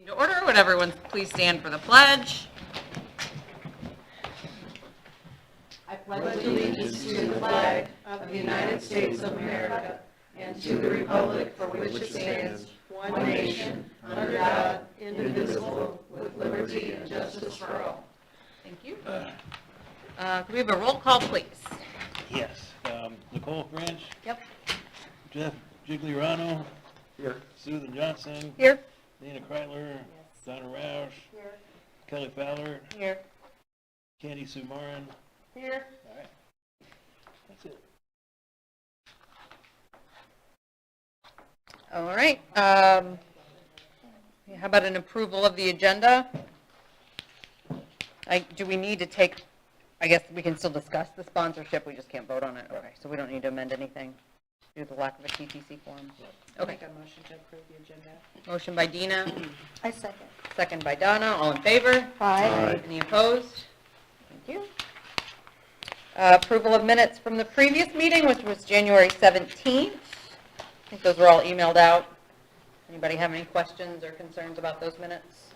To order, would everyone please stand for the pledge? I pledge allegiance to the flag of the United States of America and to the republic for which it stands, one nation, under God, indivisible, with liberty and justice for all. Thank you. Can we have a roll call, please? Yes. Nicole French, Yep. Jeff Gigliano. Here. Susan Johnson. Here. Dana Kreitler. Yes. Donna Roush. Here. Kelly Fowler. Here. Candy Sumaran. Here. All right. That's it. All right. How about an approval of the agenda? Do we need to take, I guess we can still discuss the sponsorship, we just can't vote on it. Okay, so we don't need to amend anything due to the lack of a TTC form. Okay. Make a motion to approve the agenda. Motion by Dina, I second. second by Donna. All in favor? Aye. Any opposed? Thank you. Approval of minutes from the previous meeting, which was January 17th. I think those were all emailed out. Anybody have any questions or concerns about those minutes?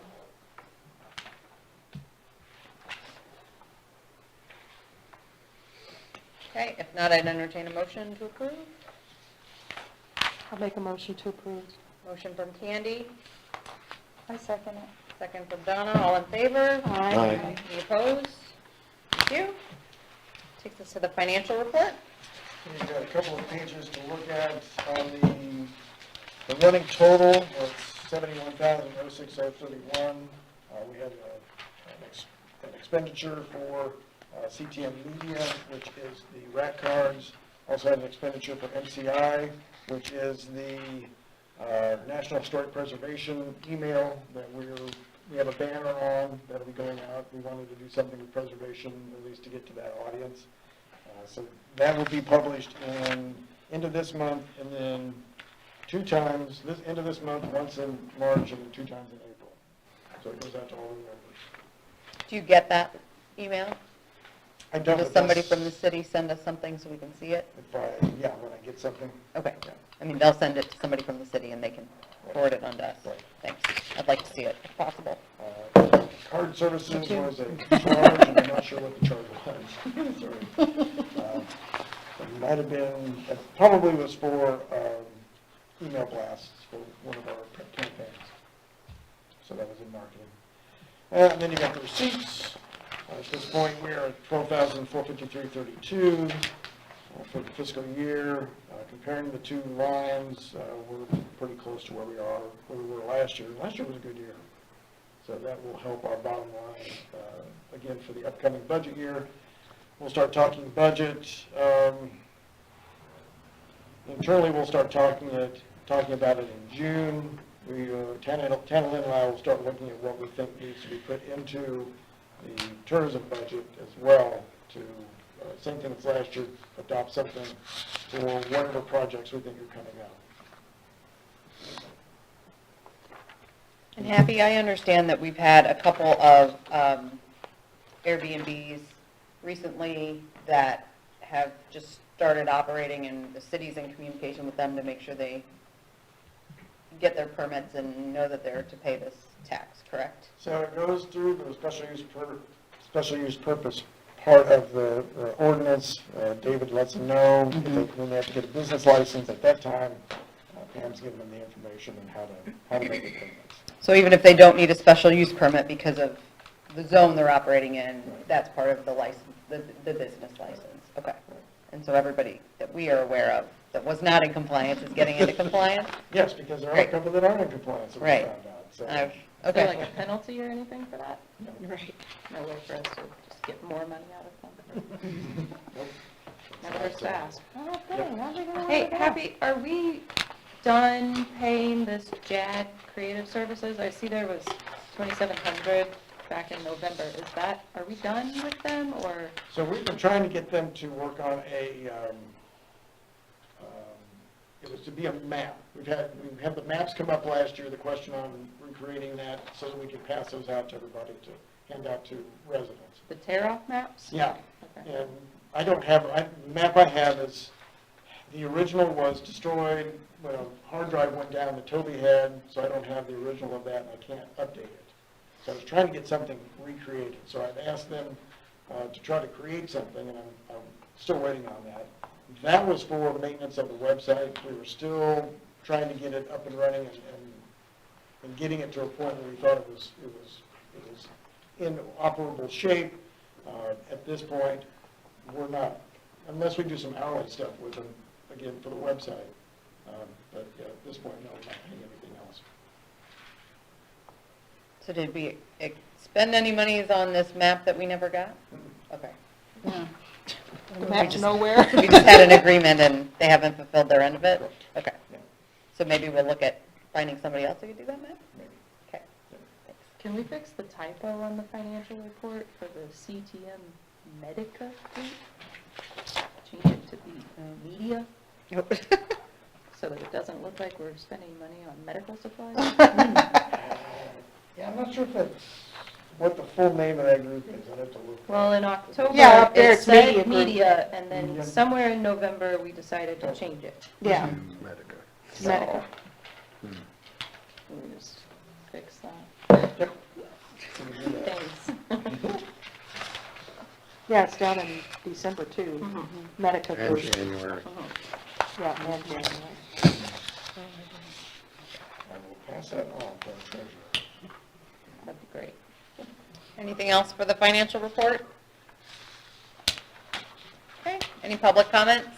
Okay, if not, I'd entertain a motion to approve. I'll make a motion to approve. Motion from Candy, I second it. second from Donna. All in favor? Aye. Any opposed? Thank you. Takes us to the financial report. You've got a couple of pages to look at on the running total of $71,006.31. We had an expenditure for CTM Media, which is the rack cards. Also had an expenditure for MCI, which is the National Historic Preservation email that we have a banner on that'll be going out. We wanted to do something with preservation, at least to get to that audience. So that will be published into this month, and then two times, into this month, once in March, and then two times in April. So it goes out to all the members. Do you get that email? I don't. Does somebody from the city send us something so we can see it? When I get something. Okay. Yeah. I mean, they'll send it to somebody from the city and they can forward it on to us. Right. Thanks. I'd like to see it if possible. Card services was a charge, and I'm not sure what the charge was. Sorry. It might have been, it probably was for email blasts for one of our campaigns. So that was in marketing. And then you got the receipts. At this point, we're at $12,453.32 for the fiscal year. Comparing the two lines, we're pretty close to where we were last year. Last year was a good year. So that will help our bottom line, again, for the upcoming budget year. We'll start talking budget. Internally, we'll start talking about it in June. Tana Lynn and I will start looking at what we think needs to be put into the tourism budget as well to, same thing as last year, adopt something for whatever projects we think are coming out. And Happy, I understand that we've had a couple of Airbnbs recently that have just started operating, and the city's in communication with them to make sure they get their permits and know that they're to pay this tax, correct? So it goes through the special use purpose part of the ordinance. David lets them know when they have to get a business license. At that time, Pam's giving them the information on how to make the payments. So even if they don't need a special use permit because of the zone they're operating in, that's part of the license, the business license. Okay. And so everybody that we are aware of that was not in compliance is getting into compliance? Yes, because there are a couple that aren't in compliance that we Right. found out. So. Is there Okay. like a penalty or anything for that? No. Right. No way for us to just get more money out of them. Nope. Never hurts to ask. Hey, Happy, are we done paying this JAG Creative Services? I see there was $2,700 back in November. Are we done with them, or? So we've been trying to get them to work on it was to be a map. We had the maps come up last year, the question on recreating that so that we could pass those out to everybody to hand out to residents. The tear-off maps? Yeah, Okay. and I don't have, the map I have The original was destroyed when a hard drive went down that Toby had, so I don't have the original of that and I can't update it. So I was trying to get something recreated. So I've asked them to try to create something, and I'm still waiting on that. That was for maintenance of the website. We were still trying to get it up and running and getting it to a point where we thought it was in operable shape. At this point, we're not, unless we do some hourly stuff with them, again, for the website. But yeah, at this point, no, we're not paying anything else. So did we spend any monies on this map that we never got? Okay. Yeah. We The map's just- nowhere. We just had an agreement and they haven't fulfilled their end of it? Correct. Okay. Yeah, So maybe we'll look at finding somebody else who could do that map? maybe. Okay. Thanks. Can we fix the typo on the financial report for the CTM Medica group? Change it to the media, so that it doesn't look like we're spending money on medical supplies? Yeah, I'm not sure if that's what the full name of that group is. I'd have to look. Well, in October, Yeah, up there it it's media said group. media, and then Yeah. somewhere in November, we decided to change it. Yeah, Medica. So, Medica. Can we just fix that? Yep. Can we do that? Thanks. Yeah, it's down in December too. Mhm. Medica And group. January. Yeah, and January. I will pass that on to the treasurer. That'd be great. Anything else for the financial report? Okay, any public comments?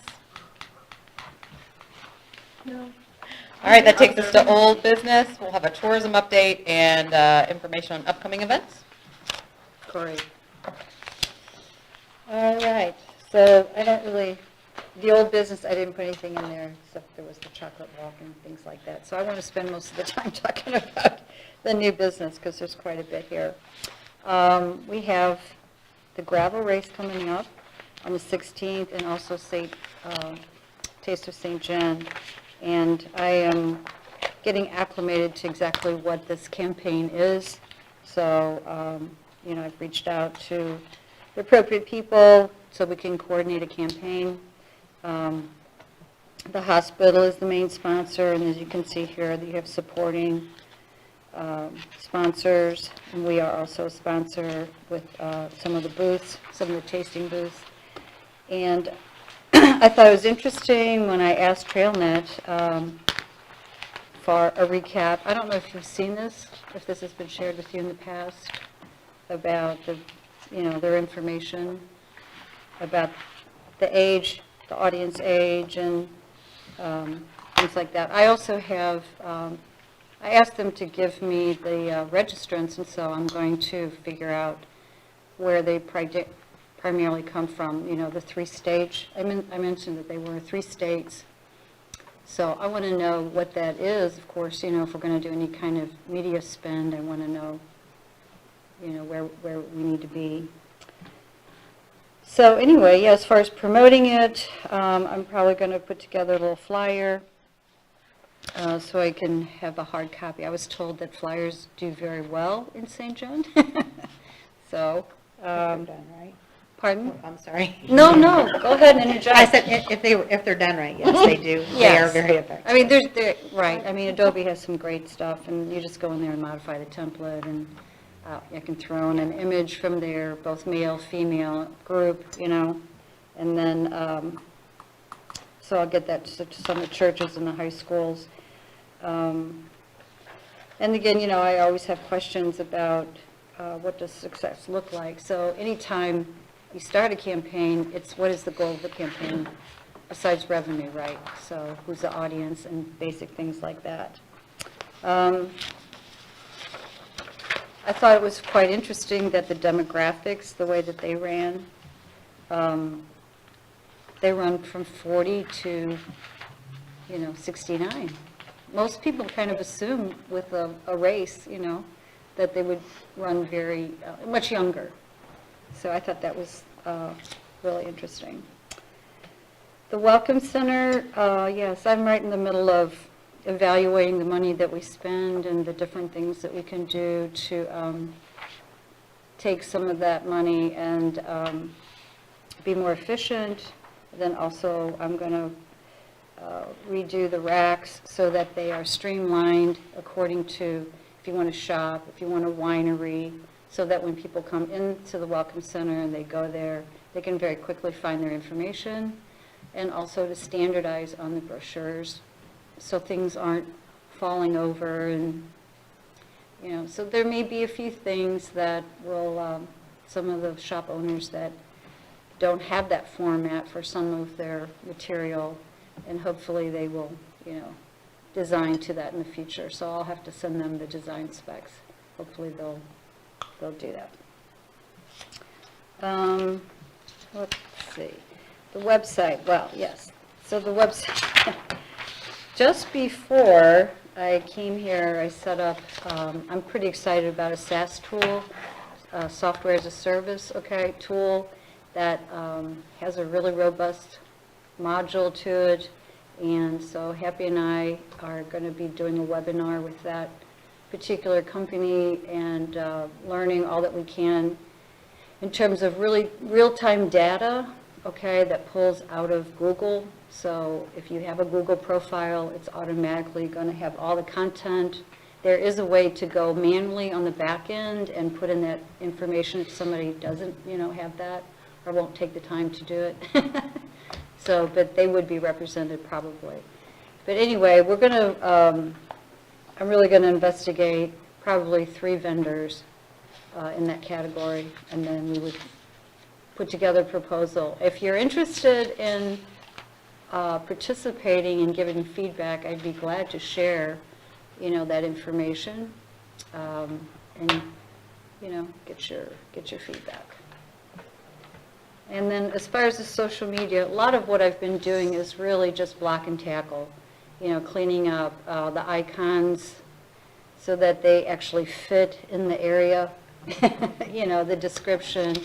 No. All right, that takes us to old business. We'll have a tourism update and information on upcoming events. Great. All right, so I don't really, the old business, I didn't put anything in there, except there was the chocolate walk and things like that. So I want to spend most of the time talking about the new business, because there's quite a bit here. We have the gravel race coming up on the 16th, and also Taste of St. John. And I am getting acclimated to exactly what this campaign is. So, I've reached out to the appropriate people so we can coordinate a campaign. The hospital is the main sponsor, and as you can see here, you have supporting sponsors, and we are also a sponsor with some of the booths, some of the tasting booths. And I thought it was interesting when I asked TrailNet for a recap. I don't know if you've seen this, if this has been shared with you in the past, about their information, about the age, the audience age, and things like that. I also have, I asked them to give me the registrants, and so I'm going to figure out where they primarily come from, the 3-stage. I mentioned that they were 3 states. So I want to know what that is, of course, if we're going to do any kind of media spend, I want to know, where we need to be. So anyway, yeah, as far as promoting it, I'm probably going to put together a little flyer so I can have a hard copy. I was told that flyers do very well in St. John. So, They're done, right? pardon? I'm sorry. No, go ahead and interject. I said if they're done right, yes, they do. They are Yes. very effective. I mean, right, I mean, Adobe has some great stuff, and you just go in there and modify the template, and I can throw in an image from their both male, female group, and then, so I'll get that to some of the churches and the high schools. And again, I always have questions about what does success look like. So anytime you start a campaign, it's what is the goal of the campaign besides revenue, right? So who's the audience and basic things like that. I thought it was quite interesting that the demographics, the way that they ran, they run from 40 to, 69. Most people kind of assume with a race, that they would run very, much younger. So I thought that was really interesting. The Welcome Center, yes, I'm right in the middle of evaluating the money that we spend and the different things that we can do to take some of that money and be more efficient. Then also I'm going to redo the racks so that they are streamlined according to if you want to shop, if you want a winery, so that when people come into the Welcome Center and they go there, they can very quickly find their information, and also to standardize on the brochures so things aren't falling over. And so there may be a few things that will, some of the shop owners that don't have that format for some of their material, and hopefully they will, design to that in the future. So I'll have to send them the design specs. Hopefully they'll do that. Let's see, the website, well, yes. So the website, just before I came here, I set up, I'm pretty excited about a SaaS tool, software as a service, tool that has a really robust module to it. And so Happy and I are going to be doing a webinar with that particular company and learning all that we can in terms of really real-time data, that pulls out of Google. So if you have a Google profile, it's automatically going to have all the content. There is a way to go manually on the back end and put in that information if somebody doesn't, have that or won't take the time to do it. So, but they would be represented probably. But anyway, we're going to, I'm really going to investigate probably 3 vendors in that category, and then we would put together a proposal. If you're interested in participating and giving feedback, I'd be glad to share, that information, and, get your feedback. And then as far as the social media, a lot of what I've been doing is really just block and tackle, cleaning up the icons so that they actually fit in the area, the description,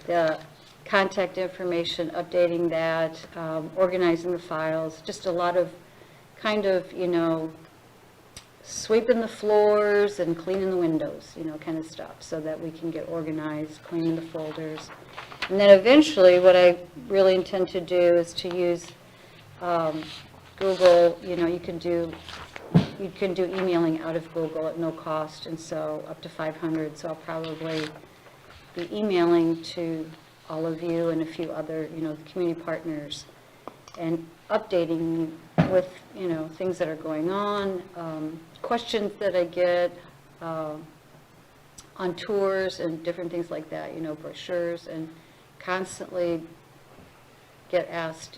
the contact information, updating that, organizing the files, just a lot of kind of, sweeping the floors and cleaning the windows, kind of stuff, so that we can get organized, cleaning the folders. And then eventually, what I really intend to do is to use Google. You can do emailing out of Google at no cost, and so up to 500. So I'll probably be emailing to all of you and a few other, the community partners, and updating with, things that are going on, questions that I get on tours and different things like that, brochures, and constantly get asked,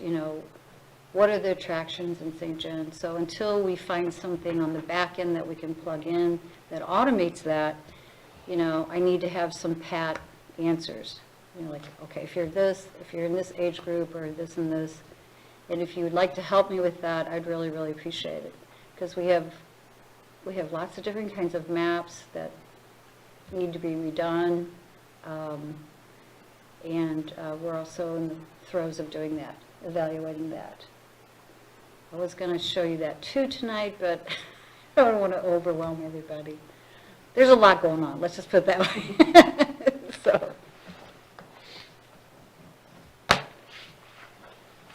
what are the attractions in St. John? So until we find something on the back end that we can plug in that automates that, I need to have some pat answers. Like, okay, if you're in this age group or this and this, and if you would like to help me with that, I'd really, really appreciate it. Because we have lots of different kinds of maps that need to be redone. And we're also in the throes of doing that, evaluating that. I was going to show you that too tonight, but I don't want to overwhelm everybody. There's a lot going on, let's just put it that way. So,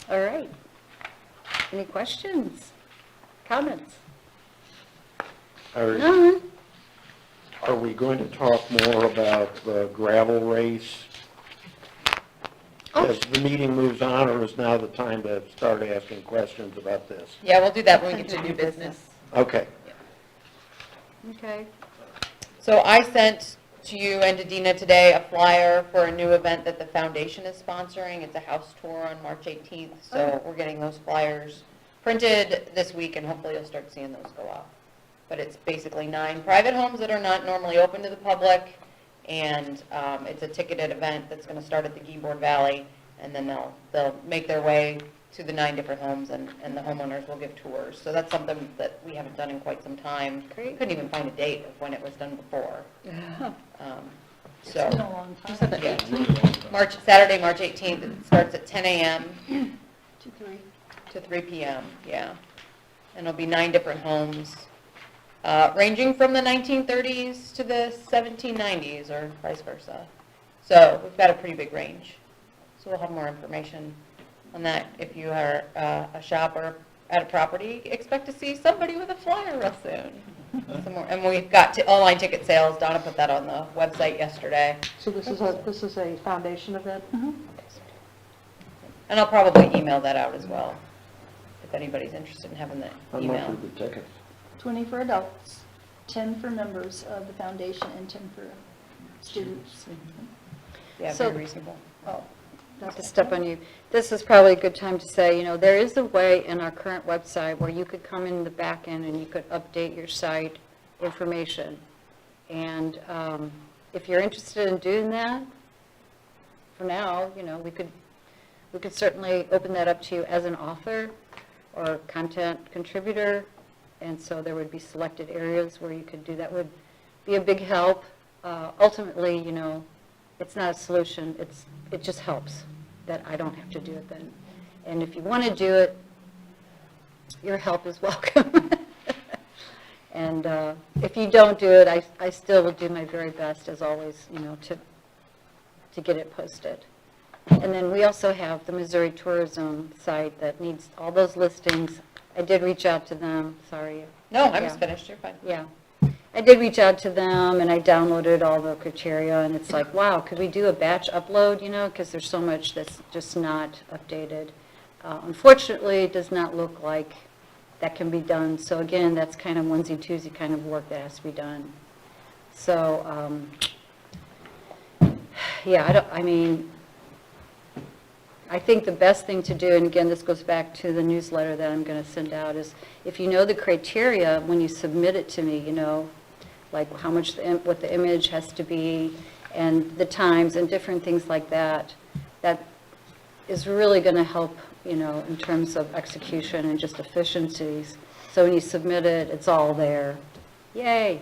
all right. Any questions, comments? Are we going to talk more about the gravel race as the meeting moves on, or is now the time to start asking questions about this? Yeah, we'll do that when we get to new business. Okay. Okay. So I sent to you and to Dina today a flyer for a new event that the foundation is sponsoring. It's a house tour on March 18th, so we're getting those flyers printed this week, and hopefully you'll start seeing those go out. But it's basically 9 private homes that are not normally open to the public, and it's a ticketed event that's going to start at the Guyboard Valley, and then they'll make their way to the 9 different homes, and the homeowners will give tours. So that's something that we haven't done in quite some time. Great. Couldn't even find a date of when it was done before. It's been a long time. Yeah. Saturday, March 18th, it starts at 10 a.m. to 3 p.m., yeah. And it'll be 9 different homes, ranging from the 1930s to the 1790s or vice versa. So we've got a pretty big range. So we'll have more information on that if you are a shopper, at a property, expect to see somebody with a flyer real soon. Some more, and we've got online ticket sales. Donna put that on the website yesterday. So this is a foundation event? And I'll probably email that out as well, if anybody's interested in having the How much email. are the tickets? 20 for adults, 10 for members of the foundation, and 10 for students. Yeah, So- very reasonable. Oh, not to step on you, this is probably a good time to say, there is a way in our current website where you could come in the back end and you could update your site information. And if you're interested in doing that, for now, we could certainly open that up to you as an author or content contributor. And so there would be selected areas where you could do that. Would be a big help. Ultimately, it's not a solution, it just helps that I don't have to do it then. And if you want to do it, your help is welcome. And if you don't do it, I still will do my very best, as always, to get it posted. And then we also have the Missouri Tourism site that needs all those listings. I did reach out to them, sorry. No, I'm Yeah. just finished, you're fine. Yeah. I did reach out to them, and I downloaded all the criteria, and it's like, wow, could we do a batch upload, because there's so much that's just not updated. Unfortunately, it does not look like that can be done. So again, that's kind of onesie-twosie kind of work that has to be done. So, yeah, I think the best thing to do, and again, this goes back to the newsletter that I'm going to send out, is if you know the criteria when you submit it to me, like how much, what the image has to be, and the times, and different things like that, that is really going to help, in terms of execution and just efficiencies. So when you submit it, it's all there. Yay!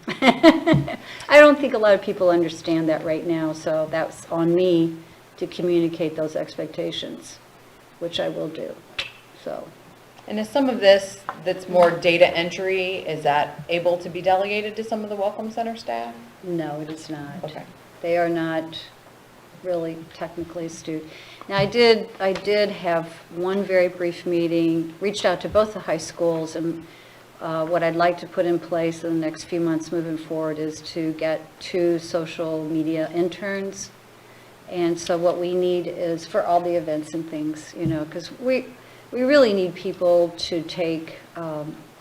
I don't think a lot of people understand that right now, so that's on me to communicate those expectations, which I will do, so. And is some of this that's more data entry, is that able to be delegated to some of the Welcome Center staff? No, it is not. Okay. They are not really technically astute. Now, I did have one very brief meeting, reached out to both the high schools, and what I'd like to put in place in the next few months moving forward is to get 2 social media interns. And so what we need is for all the events and things, because we really need people to take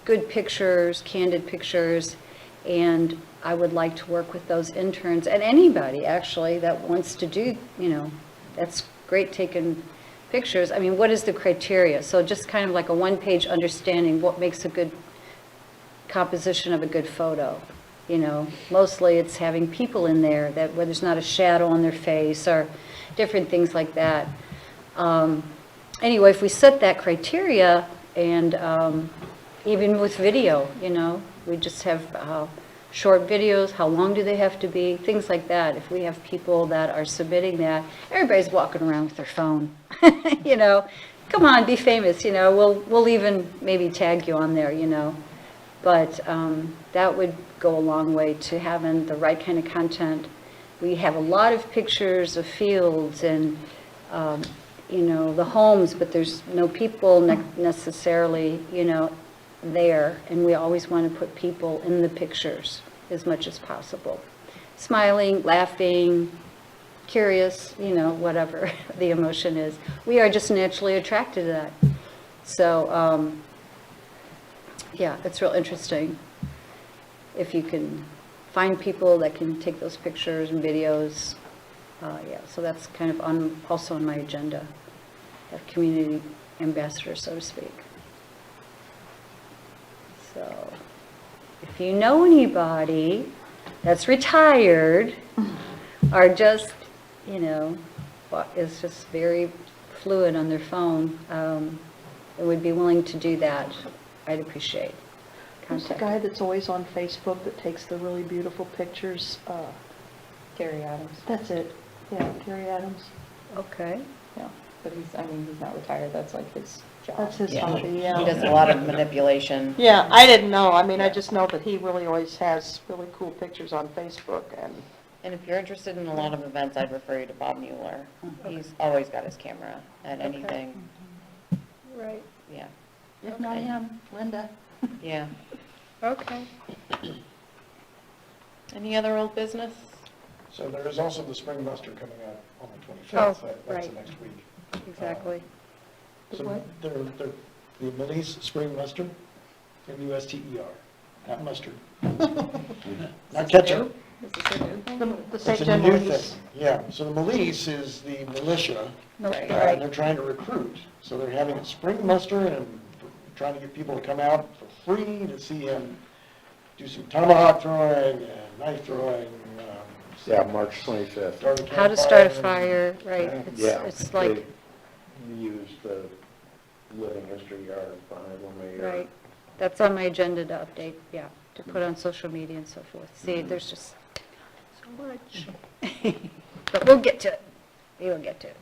good pictures, candid pictures, and I would like to work with those interns, and anybody, actually, that wants to do, that's great taking pictures. I mean, what is the criteria? So just kind of like a one-page understanding what makes a good composition of a good photo. Mostly it's having people in there that where there's not a shadow on their face or different things like that. Anyway, if we set that criteria, and even with video, we just have short videos, how long do they have to be, things like that. If we have people that are submitting that, everybody's walking around with their phone, come on, be famous, we'll even maybe tag you on there, But that would go a long way to having the right kind of content. We have a lot of pictures of fields and, the homes, but there's no people necessarily, there. And we always want to put people in the pictures as much as possible. Smiling, laughing, curious, whatever the emotion is. We are just naturally attracted to that. So, yeah, it's real interesting if you can find people that can take those pictures and videos. Yeah, so that's kind of also on my agenda, have community ambassadors, so to speak. So if you know anybody that's retired or just, is just very fluid on their phone, and would be willing to do that, I'd appreciate. Who's the guy that's always on Facebook that takes the really beautiful pictures? Gary Adams. That's it. Yeah, Gary Adams. Okay. Yeah, but he's not retired, that's like his job. That's his Yeah. hobby, He yeah. does a lot of manipulation. Yeah, I didn't know. I mean, I just know that he really always has really cool pictures on Facebook, and And if you're interested in a lot of events, I'd refer you to Bob Mueller. He's always got his camera at anything. Right. Yeah. If not him, Linda. Yeah. Okay. Any other old business? So there is also the spring muster coming up on the 25th. Oh, That's right. the next week. Exactly. So what? they're the Melise Spring Muster, M-U-S-T-E-R, not mustard. Not ketchup. Is this a new thing? The It's St. a John new Maurice. thing. Yeah, so the Melise is the militia, No, Right. and they're trying to recruit. So they're having a spring muster and trying to get people to come out for free to see him do some tomahawk throwing and knife throwing. Yeah, March 25th. start a How to start a campfire. fire, right? Yeah. It's like, They used the living history yard behind one right, that's on my agenda to update, yeah, to put on social media and so forth. See, there's just so much. But we'll get to it. We will get to it.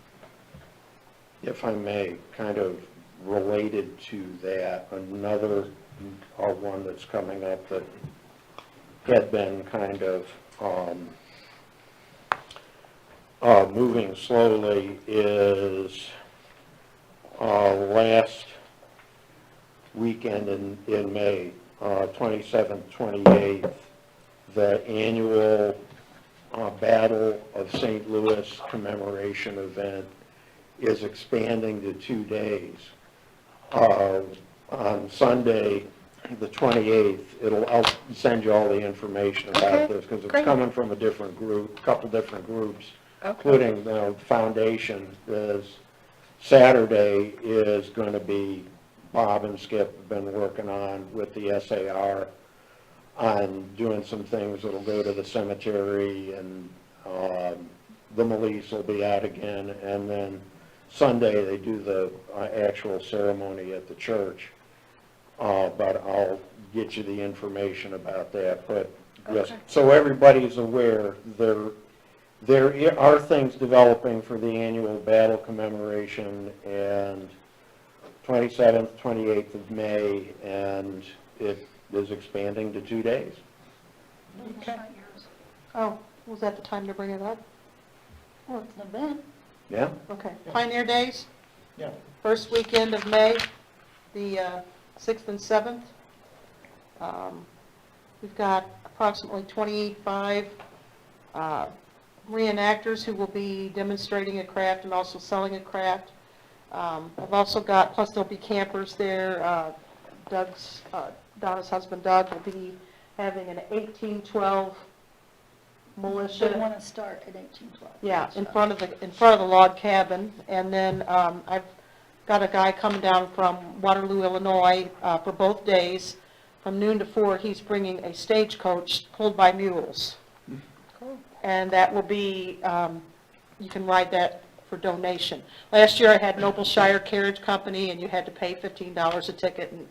If I may, kind of related to that, another one that's coming up that had been kind of moving slowly is last weekend in May, 27th, 28th, the annual Battle of St. Louis commemoration event is expanding to 2 days. On Sunday, the 28th, I'll send you all the information about Okay, this, because it's great. coming from a different group, couple different groups, Okay. including the foundation. Saturday is going to be, Bob and Skip have been working on with the SAR on doing some things that'll go to the cemetery, and the Melise will be out again, and then Sunday they do the actual ceremony at the church. But I'll get you the information about that. But just Okay. so everybody's aware, there are things developing for the annual battle commemoration, and 27th, 28th of May, and it is expanding to 2 days. Okay. Oh, was that the time to bring it up? Well, it's an event. Yeah? Okay. Pioneer Days, Yeah. first weekend of May, the 6th and 7th. We've got approximately 25 reenactors who will be demonstrating a craft and also selling a craft. I've also got, plus there'll be campers there. Donna's husband Doug will be having an 1812 militia. They want to start at 1812. Yeah, in front of the log cabin, and then I've got a guy coming down from Waterloo, Illinois, for both days, from noon to 4. He's bringing a stagecoach pulled by mules, and that will be, you can ride that for donation. Last year I had Nobleshire Carriage Company, and you had to pay $15 a ticket, and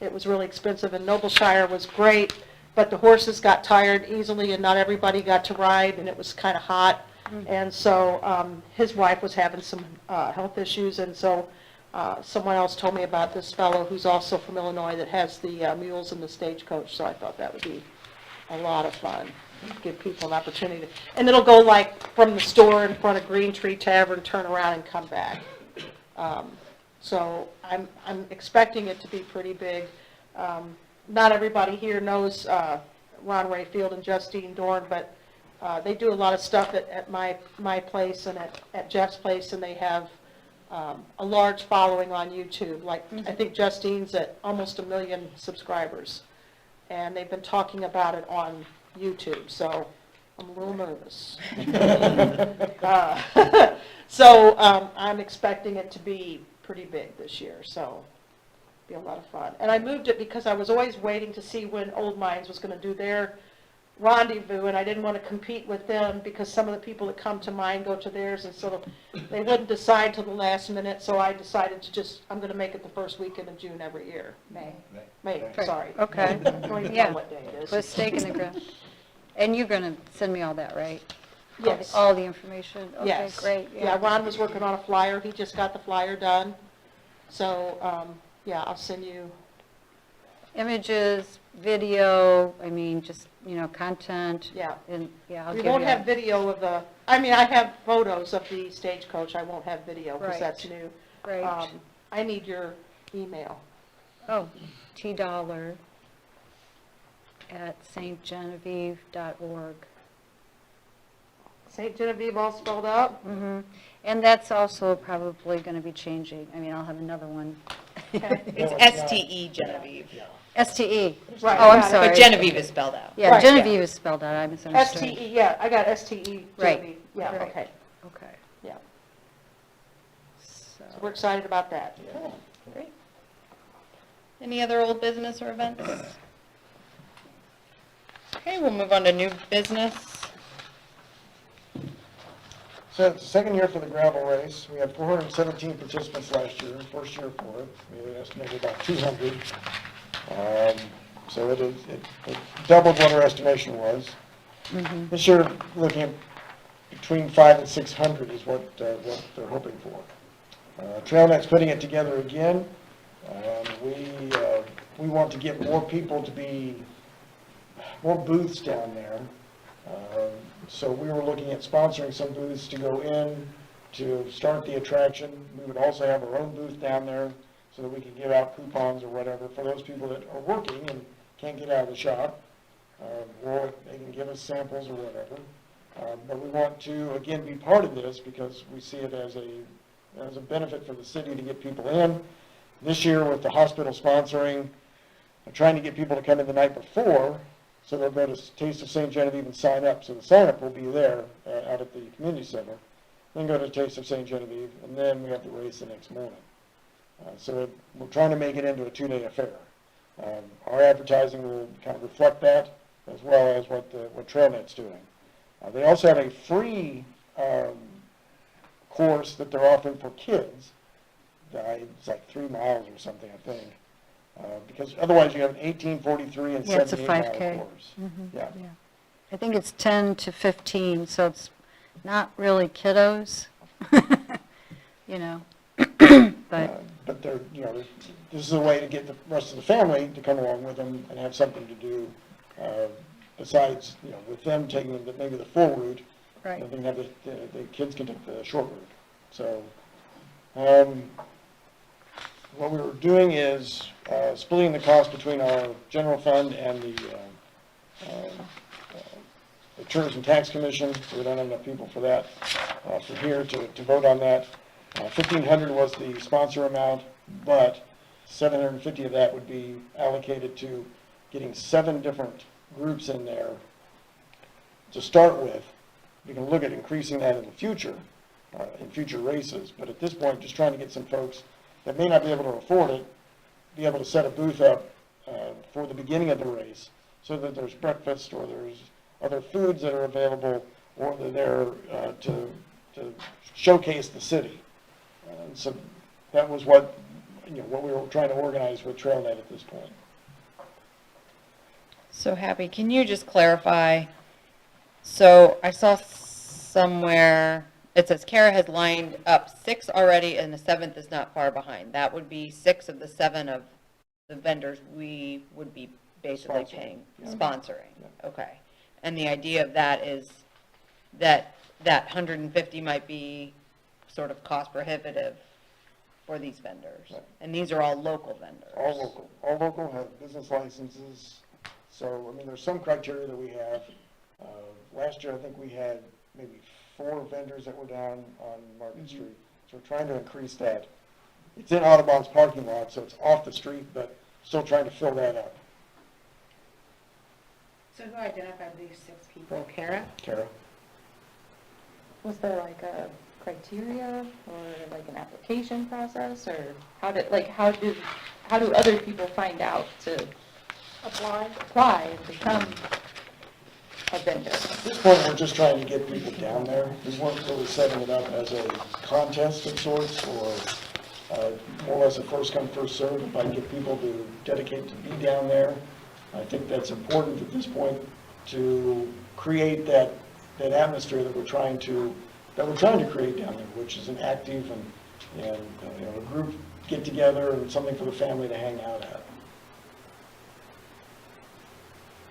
it was really expensive, and Nobleshire was great, but the horses got tired easily, and not everybody got to ride, and it was kind of hot. And so his wife was having some health issues, and so someone else told me about this fellow who's also from Illinois that has the mules and the stagecoach, so I thought that would be a lot of fun, give people an opportunity. And it'll go like from the store in front of Green Tree Tavern, turn around and come back. So I'm expecting it to be pretty big. Not everybody here knows Ron Rayfield and Justine Dorn, but they do a lot of stuff at my place and at Jeff's place, and they have a large following on YouTube. Like, I think Justine's at almost 1 million subscribers, and they've been talking about it on YouTube, so I'm a little nervous. So I'm expecting it to be pretty big this year, so be a lot of fun. And I moved it because I was always waiting to see when Old Mines was going to do their rendezvous, and I didn't want to compete with them because some of the people that come to mine go to theirs, and so they wouldn't decide till the last minute, so I decided to I'm going to make it the first weekend of June every year. May, Right. sorry. Okay. Don't even Yeah. know what day it is. Put a stake in the ground. And you're going to send me all that, right? Yes. All the information? Okay, Yes. great. Yeah, Ron was working on a flyer. He just got the flyer done. So, yeah, I'll send you, Images, video, I mean, just, content. yeah. And, yeah, I'll We give you. won't have video of I have photos of the stagecoach. I won't have video because Right. that's new. Great. I need your email. Oh, $T at stgenevieve.org. St. Genevieve all spelled out? Mm-hmm. And that's also probably going to be changing. I mean, I'll have another one. It's No, it's not. STE Genevieve. STE. Right, Oh, I'm got it. sorry. But Genevieve is spelled out. Yeah, Right, Genevieve is spelled out. I misunderstood. STE, yeah, I got STE Right. Genevieve. Yeah, Right. okay, Okay. yeah. So, So we're excited about that. Great. Any other old business or events? Okay, we'll move on to new business. So it's the second year for the gravel race. We had 417 participants last year, first year for it. We estimated about 200. So it doubled what our estimation was. This year, looking at between 500 and 600 is what they're hoping for. TrailNet's putting it together again. We want to get more people to be, more booths down there. So we were looking at sponsoring some booths to go in to start the attraction. We would also have our own booth down there so that we could give out coupons or whatever for those people that are working and can't get out of the shop. Or they can give us samples or whatever. But we want to, again, be part of this because we see it as a benefit for the city to get people in. This year with the hospital sponsoring, I'm trying to get people to come in the night before, so they'll go to Taste of St. Genevieve and sign up. So the sign-up will be there out at the community center. Then go to Taste of St. Genevieve, and then we have the race the next morning. So we're trying to make it into a two-day affair. Our advertising will kind of reflect that, as well as what TrailNet's doing. They also have a free course that they're offering for kids. It's like 3 miles or something, I think. Because otherwise you have an 18, 43, and Yeah, it's a 78-mile 5K. course. Mhm. Yeah. I think it's 10 to 15, so it's not really kiddos, you know, but, But they're, this is a way to get the rest of the family to come along with them and have something to do besides, with them taking maybe the full route. right. They can have the kids can take the short route. So what we were doing is splitting the cost between our general fund and the Tourism Tax Commission. So we don't have enough people for that, for here to vote on that. $1,500 was the sponsor amount, but $750 of that would be allocated to getting 7 different groups in there to start with. We can look at increasing that in the future, in future races, but at this point, just trying to get some folks that may not be able to afford it, be able to set a booth up for the beginning of the race, so that there's breakfast or there's other foods that are available, or they're there to showcase the city. So that was what we were trying to organize with TrailNet at this point. So Happy, can you just clarify? So I saw somewhere, it says Kara has lined up 6 already and the 7th is not far behind. That would be 6 of the 7 of the vendors we would be basically Sponsoring, paying, yeah. sponsoring. Yeah. Okay. And the idea of that is that 150 might be sort of cost prohibitive for these vendors. Right. And these are all local vendors. All local have business licenses. So, there's some criteria that we have. Last year, I think we had maybe 4 vendors that were down on Market Street. So we're trying to increase that. It's in Audubon's parking lot, so it's off the street, but still trying to fill that up. So who identified these 6 people? Kara? Kara? Was there like a criteria or like an application process, or how do other people find out to apply and become a vendor? At this point, we're just trying to get people down there. We weren't really setting it up as a contest of sorts, or more or less a first come, first served. If I can get people to dedicate to be down there, I think that's important at this point to create that atmosphere that we're trying to create down there, which is an active and a group get together and something for the family to hang out at.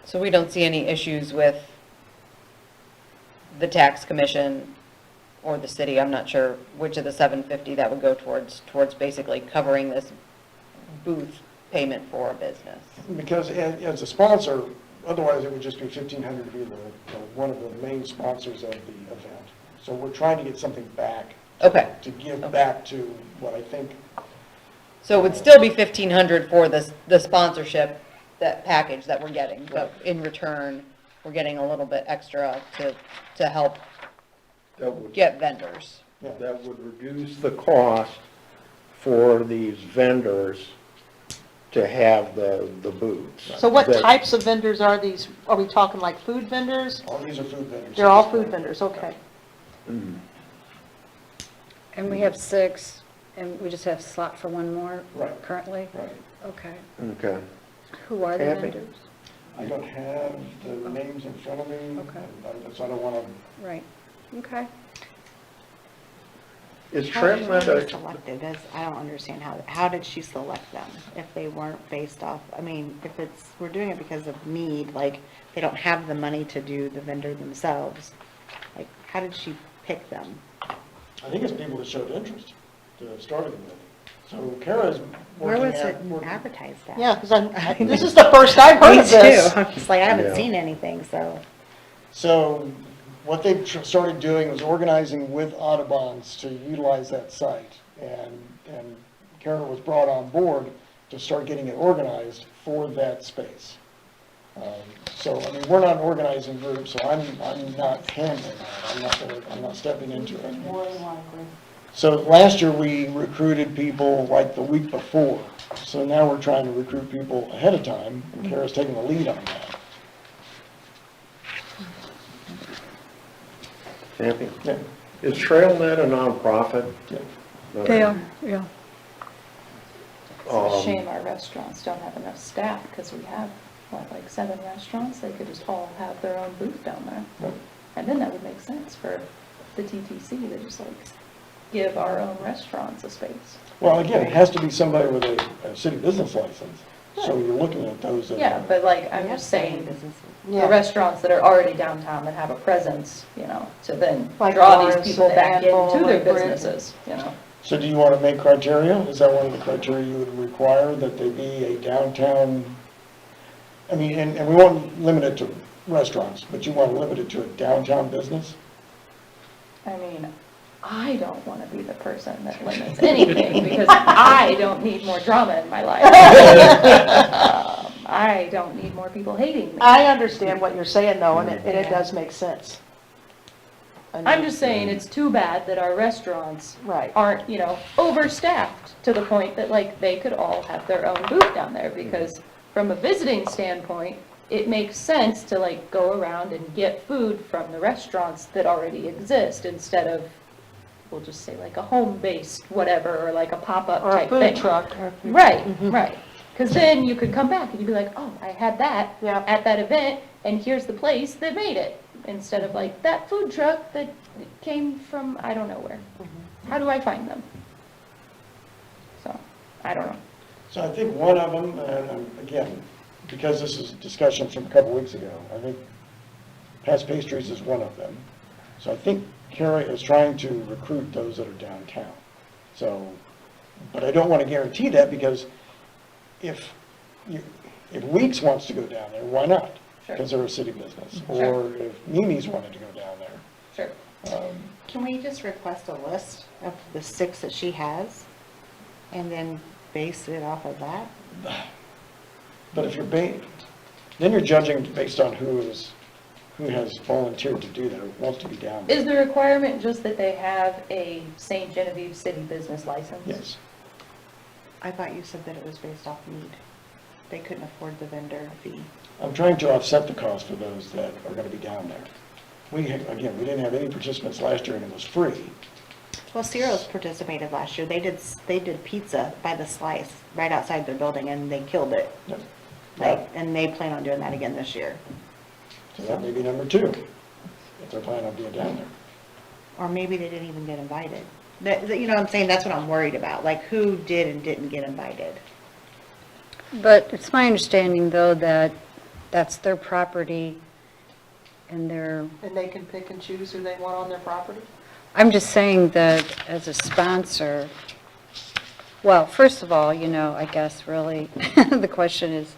So we don't see any issues with the tax commission or the city. I'm not sure which of the 750 that would go towards basically covering this booth payment for a business. Because as a sponsor, otherwise it would just be $1,500 to be one of the main sponsors of the event. So we're trying to get something back. Okay. To give back to what I think, So it would still be 1,500 for the sponsorship, that package that we're getting, but in return, we're getting a little bit extra to help That would, get vendors. that would reduce the cost for these vendors to have the booths. So what That- types of vendors are these? Are we talking like food vendors? all these are food vendors. They're all food vendors, okay. Mhm. And we have 6, and we just have slot for one more Right. currently? Right. Okay. Okay. Who are the Kathy? vendors? I don't have the names in front of me. Okay. So I don't want to, Right, okay. Is How did Trailnet they a, get selected? I don't understand how did she select them if they weren't based off, I mean, if we're doing it because of need, like, they don't have the money to do the vendor themselves, like, how did she pick them? I think it's people that showed interest to starting with. So Kara's Where working was it at. advertised at? Yeah, because this is the first I've heard Me of this. too. I'm just like, I haven't Yeah. seen anything, so. So what they started doing was organizing with Audubon's to utilize that site. And Kara was brought on board to start getting it organized for that space. So, I mean, we're not an organizing group, so I'm not handling that. I'm not stepping into it. So last year, we recruited people like the week before. So now we're trying to recruit people ahead of time, and Kara's taking the lead on that. Kathy, Yeah. is Trailnet a nonprofit? Yeah. They are, yeah. It's a Um, shame our restaurants don't have enough staff, because we have, what, like 7 restaurants? They could just all have their own booth down there. Right. And then that would make sense for the TTC to just like give our own restaurants a space. Well, again, it has to be somebody with a city business license. So you're looking at those that. Yeah, but like, I'm just saying, Businesses. the restaurants that are already downtown that have a presence, to then Like draw these Lawrence people and back Anvil into their and Bridge. businesses. So do you want to make criteria? Is that one of the criteria you would require, that they be a downtown? I mean, and we won't limit it to restaurants, but you want to limit it to a downtown business? I mean, I don't want to be the person that limits anything, because I don't need more drama in my life. I don't need more people hating me. I understand what you're saying though, and it does make sense. I'm just saying, it's too bad that our restaurants Right. aren't, overstaffed to the point that like they could all have their own booth down there, because from a visiting standpoint, it makes sense to like go around and get food from the restaurants that already exist instead of, we'll just say like a home-based whatever, or like a pop-up Or a type thing. food truck. Right, right. Because then you could come back and you'd be like, oh, I had that Yeah. at that event, and here's the place that made it. Instead of like, that food truck that came from, I don't know where. How do I find them? So, I don't know. So I think one of them, and again, because this is a discussion from a couple weeks ago, I think Past Pastries is one of them. So I think Kara is trying to recruit those that are downtown. So, but I don't want to guarantee that, because if Weeks wants to go down there, why not? Sure. Because they're a city business. Sure. Or if Mimi's wanted to go down there. Sure. Can we just request a list of the 6 that she has and then base it off of that? But if you're then you're judging based on who has volunteered to do that, or wants to be down there. Is the requirement just that they have a St. Genevieve city business license? Yes. I thought you said that it was based off need. They couldn't afford the vendor fee. I'm trying to offset the cost for those that are going to be down there. We didn't have any participants last year, and it was free. Well, Ciro's participated last year. They did pizza by the slice right outside their building, and they killed it. Yep. And they plan on doing that again this year. So that may be number 2, if they're planning on being down there. Or maybe they didn't even get invited. You know what I'm saying? That's what I'm worried about. Like, who did and didn't get invited? But it's my understanding, though, that that's their property and they're, And they can pick and choose who they want on their property? I'm just saying that as a sponsor, Well, first of all, I guess really, the question is,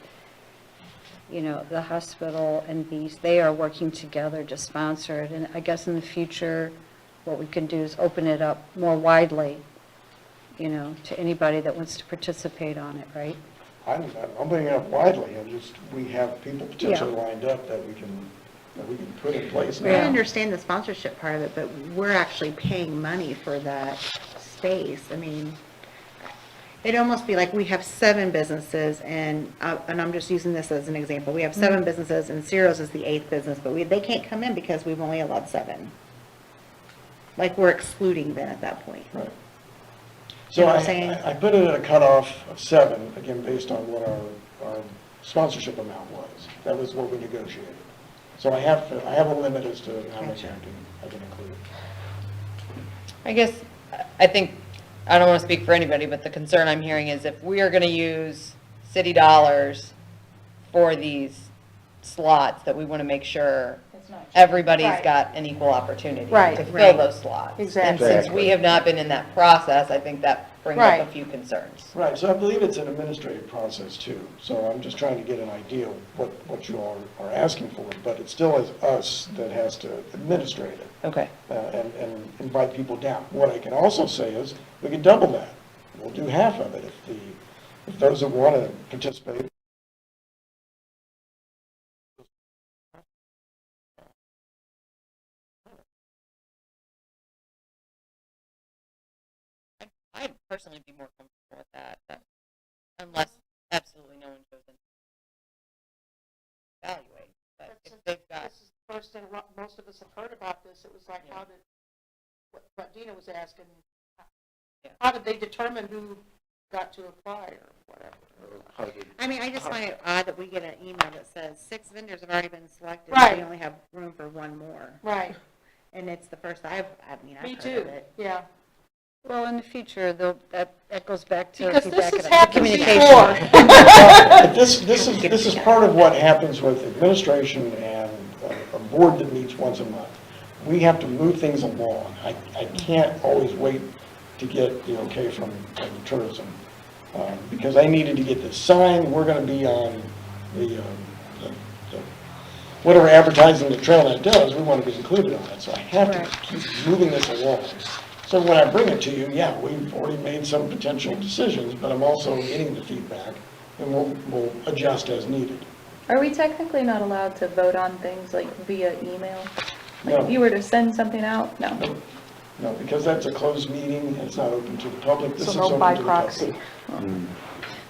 the hospital and these, they are working together to sponsor it, and I guess in the future, what we can do is open it up more widely, to anybody that wants to participate on it, right? I'm bringing it up widely, we have people potentially lined up that we can put in place I now. understand the sponsorship part of it, but we're actually paying money for that space. I mean, it'd almost be like we have 7 businesses and I'm just using this as an example. We have 7 businesses and Ciro's is the 8th business, but they can't come in because we've only allowed 7. Like we're excluding them at that point. Right. You So know what I'm saying? I put it at a cutoff of 7, again, based on what our sponsorship amount was. That was what we negotiated. So I have a limit as to how much I can include. I guess, I think, I don't want to speak for anybody, but the concern I'm hearing is if we are going to use city dollars for these slots, that we want to make sure everybody's Right. got an equal opportunity Right. to fill Right. those slots. Exactly. And since we have not been in that process, I think that brings up Right. a few concerns. Right, so I believe it's an administrative process too. So I'm just trying to get an idea of what you all are asking for, but it still is us that has to administrate it. Okay. And invite people down. What I can also say is, we can double that. We'll do half of it if those that want to participate. I'd personally be more comfortable with that, unless absolutely no one goes in to evaluate. But if they've got, This is the first thing, most of us have heard about this. It was like, how did, what Dina was asking, Yeah. how did they determine who got to apply or whatever? I mean, I just find it odd that we get an email that says 6 vendors have already been selected. Right. We only have room for 1 more. Right, And it's the first I've me heard too, of it. yeah. Well, in the future, that goes back to. Because if you this back has it up, happened communication. before. But this is part of what happens with administration and a board that meets once a month. We have to move things along. I can't always wait to get the okay from tourism, because I needed to get this signed. We're going to be on the whatever advertising the trailhead does, we want to be included on it. So I have to keep moving this along. So when I bring it to you, yeah, we've already made some potential decisions, but I'm also getting the feedback, and we'll adjust as needed. Are we technically not allowed to vote on things like via email? Like No. if you were to send something out? No. No, because that's a closed meeting, and it's not open to the public. This is So no open by to the proxy. public.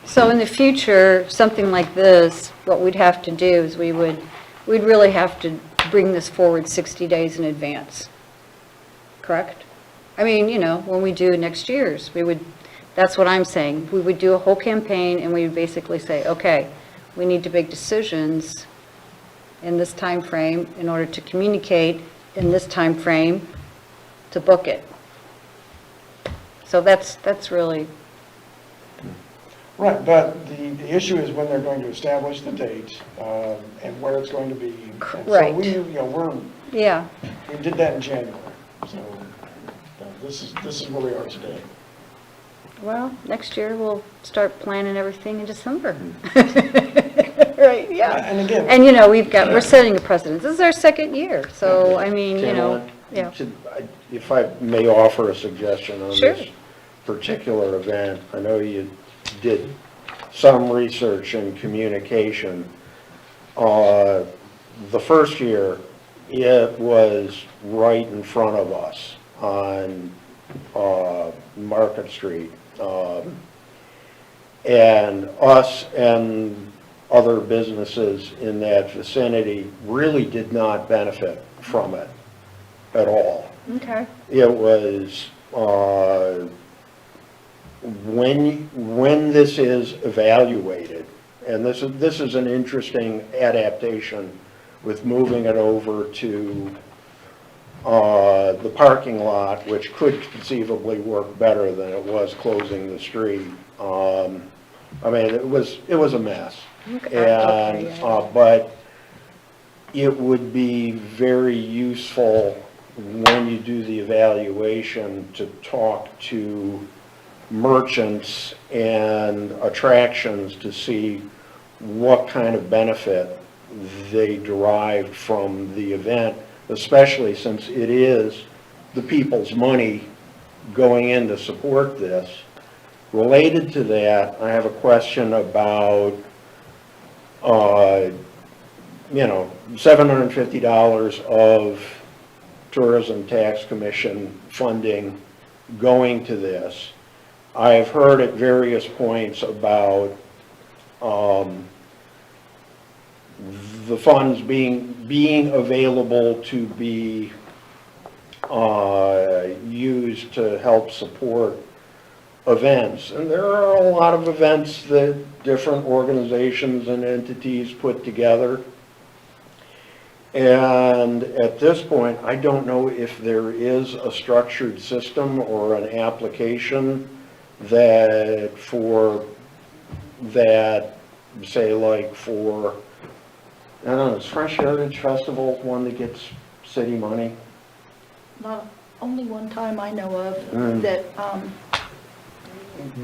So in the future, something like this, what we'd have to do is we'd really have to bring this forward 60 days in advance, correct? I mean, when we do next year's, that's what I'm saying. We would do a whole campaign and we would basically say, okay, we need to make decisions in this time frame in order to communicate in this time frame to book it. So that's really, Right, but the issue is when they're going to establish the date, and where it's going to be. And so Right. we yeah. did that in January, so this is where we are today. Well, next year we'll start planning everything in December. Right, yeah. And again. And, we're setting a precedent. This is our second year, so, I mean, Tamara, yeah. If I may offer a suggestion on Sure. this particular event, I know you did some research and communication. The first year, it was right in front of us on Market Street. And us and other businesses in that vicinity really did not benefit from it at all. Okay. It was, when this is evaluated, and this is an interesting adaptation with moving it over to the parking lot, which could conceivably work better than it was closing the street. I mean, it was a mess. And, but it would be very useful when you do the evaluation to talk to merchants and attractions to see what kind of benefit they derived from the event, especially since it is the people's money going in to support this. Related to that, I have a question about, $750 of tourism tax commission funding going to this. I have heard at various points about the funds being available to be used to help support events. And there are a lot of events that different organizations and entities put together. And at this point, I don't know if there is a structured system or an application that say like for, I don't know, is Fresh Heritage Festival one that gets city money? Not only one time I know of Mm. that,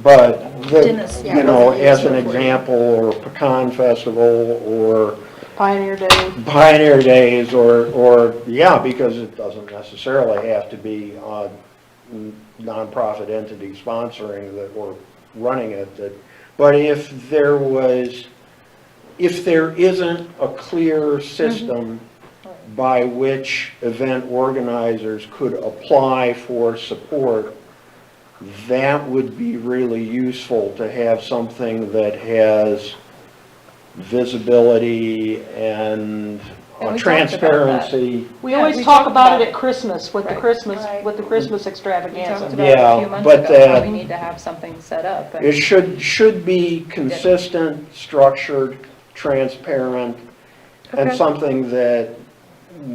But, Dennis, yeah, as an wasn't here. example, or Pecan Festival, or Pioneer Day. Pioneer Days, yeah, because it doesn't necessarily have to be a nonprofit entity sponsoring that or running it. But if there isn't a clear system by which event organizers could apply for support, that would be really useful to have something that has visibility and And we talked about transparency. We Yeah, always we talk talked about about it at Christmas with the Right. Christmas, Right. with the Christmas We extravaganza. talked about Yeah, a few months but ago, how that- we need to have something set up. and- It should be consistent, structured, transparent, and Okay. something that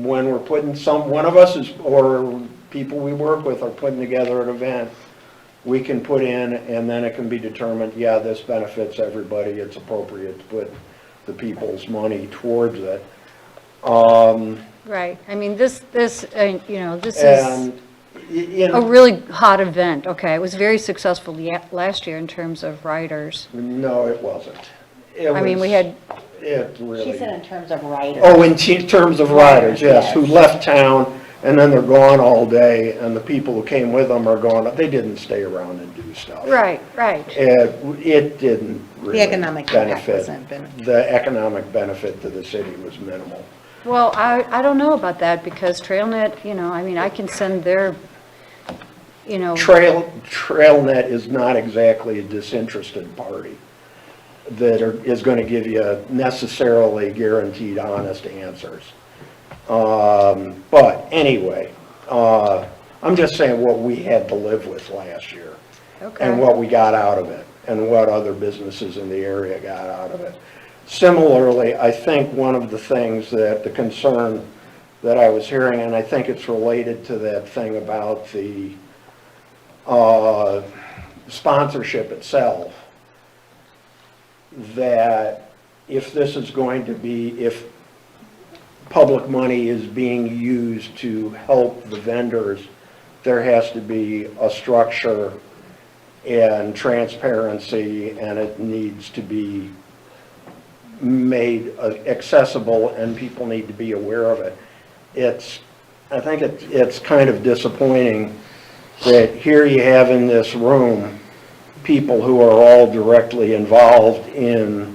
when we're putting one of us is, or people we work with are putting together an event, we can put in, and then it can be determined, yeah, this benefits everybody, it's appropriate to put the people's money towards it. Right, I mean, this is And, a really hot event, okay? It was very successful last year in terms of riders. no, it wasn't. I mean, we had, It really. She said in terms of writers. Oh, in terms of riders, yes, who Yes. left town, and then they're gone all day, and the people who came with them are gone, they didn't stay around and do stuff. right, right. It didn't really The economic impact benefit. wasn't benefit. The economic benefit to the city was minimal. Well, I don't know about that, because TrailNet, I mean, I can send their, TrailNet is not exactly a disinterested party that is going to give you necessarily guaranteed honest answers. But anyway, I'm just saying what we had to live with last year and okay. what we got out of it and what other businesses in the area got out of it. Similarly, I think one of the things that the concern that I was hearing, and I think it's related to that thing about the sponsorship itself, that if this is going to be, if public money is being used to help the vendors, there has to be a structure and transparency, and it needs to be made accessible, and people need to be aware of it. I think it's kind of disappointing that here you have in this room people who are all directly involved in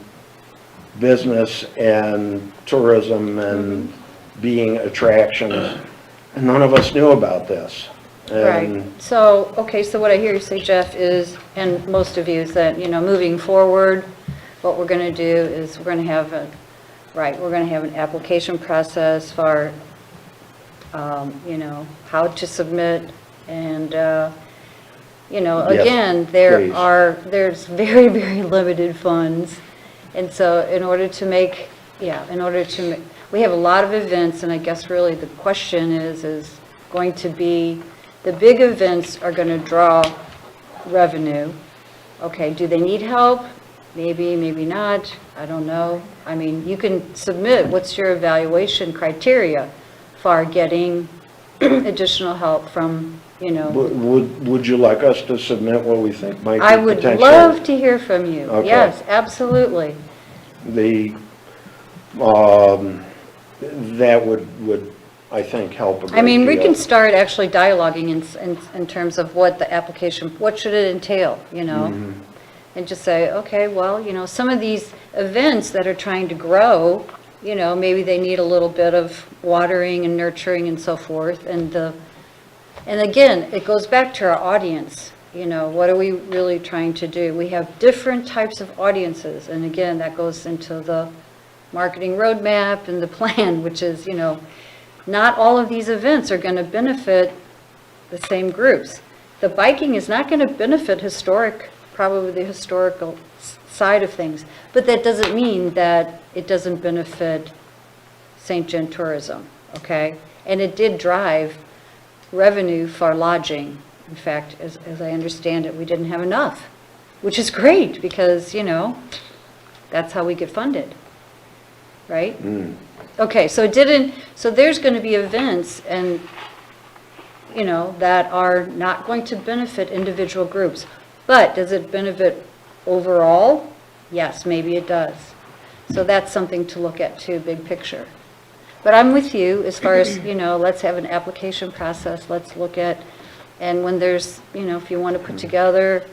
business and tourism and being attractions, and none of us knew about this. Right, And so, okay, so what I hear you say, Jeff, is, and most of you, is that, moving forward, what we're going to do is we're going to have we're going to have an application process for, how to submit, and, Yes, again, please. there's very, very limited funds, and so in order to we have a lot of events, and I guess really the question is going to be, the big events are going to draw revenue. Okay, do they need help? Maybe, maybe not, I don't know. I mean, you can submit, what's your evaluation criteria for getting additional help from, you know. Would you like us to submit what we think might be I would potential? love to hear from you. Okay. Yes, absolutely. That would, I think, help a great I mean, we deal. can start actually dialoguing in terms of what the application, what should it entail, you know? And just say, okay, well, you know, some of these events that are trying to grow, you know, maybe they need a little bit of watering and nurturing and so forth. And again, it goes back to our audience, you know, what are we really trying to do? We have different types of audiences. And again, that goes into the marketing roadmap and the plan, which is, you know, not all of these events are going to benefit the same groups. The biking is not going to benefit probably the historical side of things, but that doesn't mean that it doesn't benefit St. John tourism, okay? And it did drive revenue for lodging. In fact, as I understand it, we didn't have enough, which is great because, you know, that's how we get funded, right? Okay, so there's going to be events and, you know, that are not going to benefit individual groups. But does it benefit overall? Yes, maybe it does. So that's something to look at too, big picture. But I'm with you as far as, you know, let's have an application process. Let's look at, and when there's, you know, if you want to put together,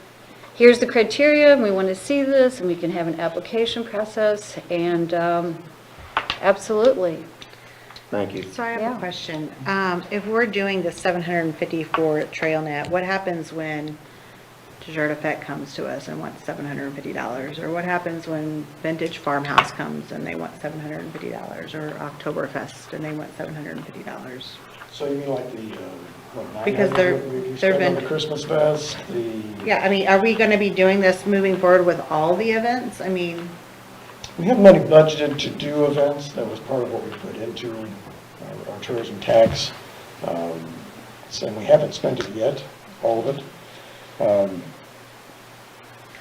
here's the criteria, and we want to see this, and we can have an application process, and absolutely. Thank you. So I have Yeah. a question. If we're doing the 754 TrailNet, what happens when Desertifect comes to us and wants $750? Or what happens when Vintage Farmhouse comes and they want $750? Or Oktoberfest and they want $750? So you mean like the, Because they're- we they're spent on the vend- Christmas fest, the, Yeah, I mean, are we going to be doing this moving forward with all the events? I mean, we have money budgeted to do events. That was part of what we put into our tourism tax. And we haven't spent it yet, all of it.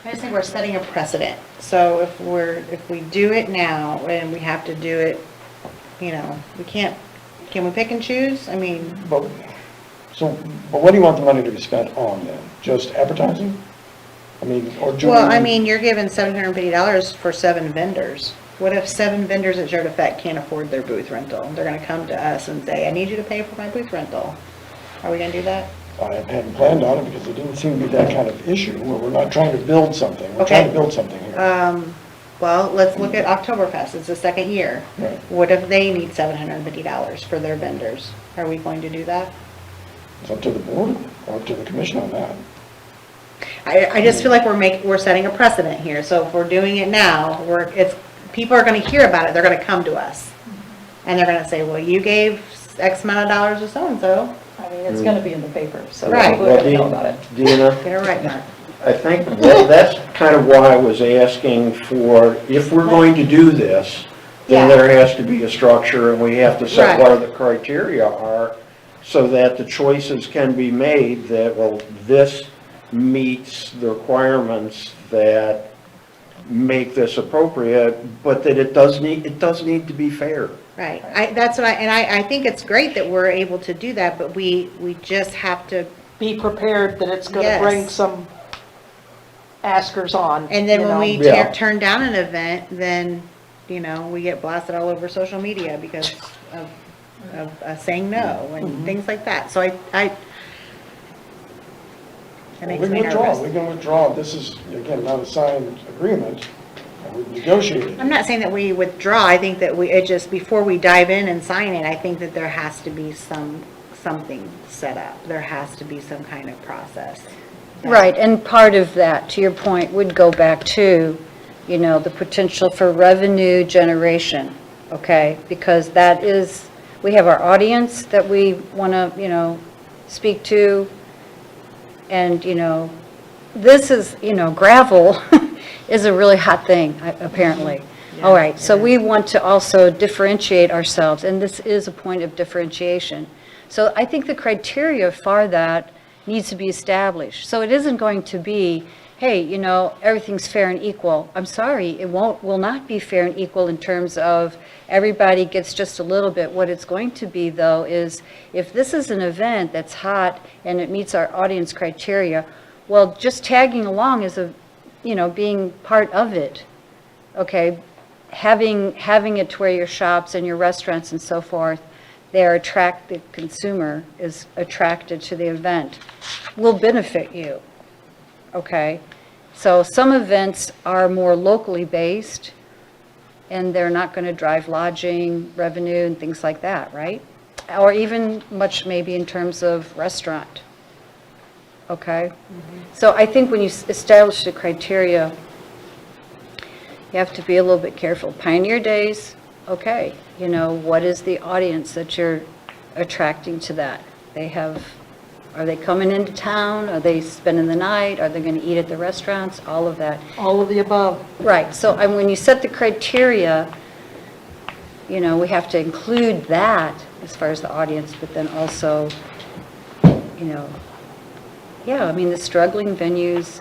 I just think we're setting a precedent. So if we do it now and we have to do it, you know, can we pick and choose? I mean, But what do you want the money to be spent on then? Just advertising? I mean, or do well, we- I mean, you're giving $750 for 7 vendors. What if 7 vendors at Jurt Effect can't afford their booth rental? They're gonna come to us and say, I need you to pay for my booth rental. Are we gonna do that? I hadn't planned on it because it didn't seem to be that kind of issue where we're not trying to build something. We're Okay. trying to build something here. Well, let's look at Oktoberfest. It's the second year. Right. What if they need $750 for their vendors? Are we going to do that? It's up to the board or up to the commission on that. I just feel like we're setting a precedent here. So if we're doing it now, people are going to hear about it. They're going to come to us. And they're going to say, well, you gave X amount of dollars to so-and-so. I mean, it's going to be in the paper, so Right. people are going to know about it. Dina, Get it right, Mark. I think that's kind of why I was asking for, if we're going to do this, then Yeah. there has to be a structure and we have to set Right. what the criteria are so that the choices can be made that, well, this meets the requirements that make this appropriate, but that it does need to be fair. Right. I think it's great that we're able to do that, but we just have to, Be prepared that it's going to Yes. bring some askers on. and then you when know. we Yeah. turn down an event, then, you know, we get blasted all over social media because of saying no and things like that. So that makes We me can withdraw. nervous. We can withdraw. This is, again, not a signed agreement. We've negotiated. I'm not saying that we withdraw, I think that before we dive in and sign it, I think that there has to be something set up. There has to be some kind of process. Right, and part of that, to your point, would go back to, you know, the potential for revenue generation, okay? Because that is, we have our audience that we want to, you know, speak to, and, you know, this is, you know, gravel is a really hot thing, apparently. All right, so we want to also differentiate ourselves, and this is a point of differentiation. So I think the criteria for that needs to be established. So it isn't going to be, hey, you know, everything's fair and equal. I'm sorry, it will not be fair and equal in terms of everybody gets just a little bit. What it's going to be, though, is if this is an event that's hot and it meets our audience criteria, well, just tagging along is being part of it, okay? Having it to where your shops and your restaurants and so forth, the consumer is attracted to the event, will benefit you, okay? So some events are more locally based, and they're not going to drive lodging, revenue, and things like that, right? Or even much maybe in terms of restaurant, okay? So I think when you establish the criteria, you have to be a little bit careful. Pioneer Days, okay, you know, what is the audience that you're attracting to that? Are they coming into town? Are they spending the night? Are they going to eat at the restaurants? All of that. All of the above. Right, so when you set the criteria, you know, we have to include that as far as the audience, but then also, you know, yeah, I mean, the struggling venues,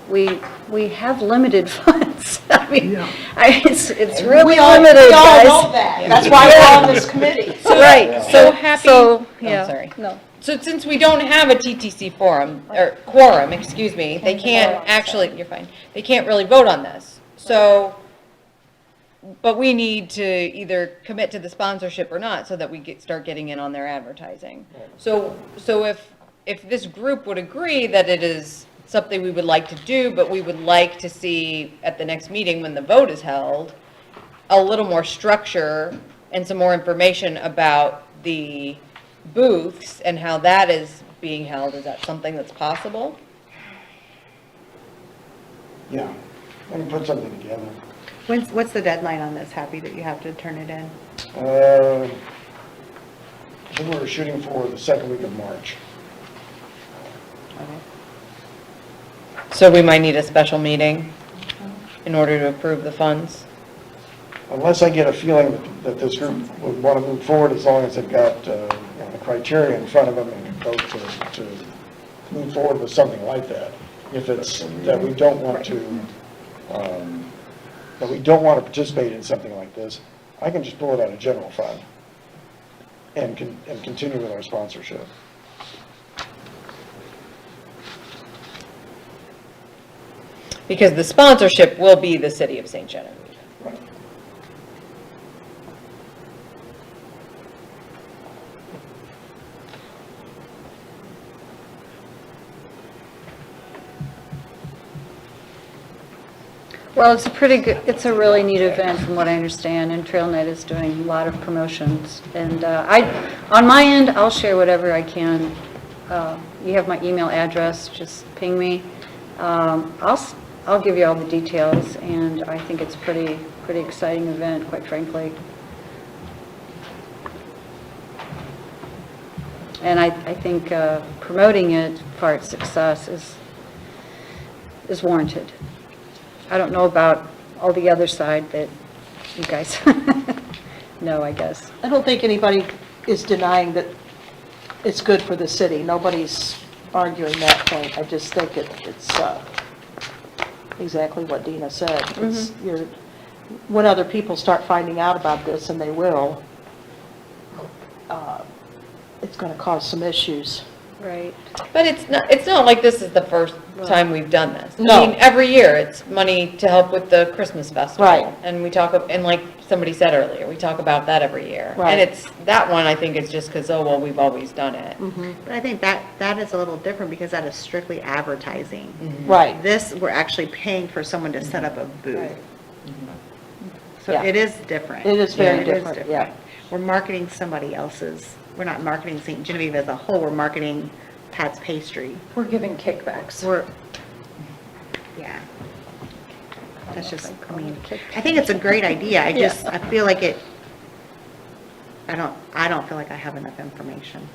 we have limited funds. I mean, it's really limited, We all guys. know that. That's why we're on this committee. Right, so happy- so, Oh, yeah. sorry. No. So since we don't have a TTC forum, or quorum, excuse me, they can't actually, you're fine, they can't really vote on this. So, but we need to either commit to the sponsorship or not, so that we start getting in on their advertising. So if this group would agree that it is something we would like to do, but we would like to see at the next meeting when the vote is held, a little more structure and some more information about the booths and how that is being held, is that something that's possible? Yeah, I can put something together. What's the deadline on this, Happy, that you have to turn it in? I think we were shooting for the second week of March. Okay. So we might need a special meeting in order to approve the funds? Unless I get a feeling that this group would want to move forward, as long as they've got the criteria in front of them and can vote to move forward with something like that. If it's that we don't want to, participate in something like this, I can just pull it out of general fund and continue with our sponsorship. Because the sponsorship will be the city of St. Genevieve. Right. Well, it's a really neat event from what I understand, and TrailNet is doing a lot of promotions. And on my end, I'll share whatever I can. You have my email address, just ping me. I'll give you all the details, and I think it's pretty exciting event, quite frankly. And I think promoting it for its success is warranted. I don't know about all the other side that you guys know, I guess. I don't think anybody is denying that it's good for the city. Nobody's arguing that point. I just think it's exactly what Dina said. It's, when other people start finding out about this, and they will, it's going to cause some issues. Right. But it's not like this is the first time we've done this. No. I mean, every year it's money to help with the Christmas festival. Right. And we talk, and like somebody said earlier, we talk about that every year. Right. And it's, that one I think is just because, oh, well, we've always done it. But I think that is a little different because that is strictly advertising. Right. This, we're actually paying for someone to set up a booth. Right. So Yeah. it is different. It is very It different, yeah. We're marketing somebody else's, we're not marketing St. Genevieve as a whole, we're marketing Pat's Pastry. We're giving kickbacks. Yeah. That's just, I mean, I think it's a great idea, I feel like I don't feel like I have enough information,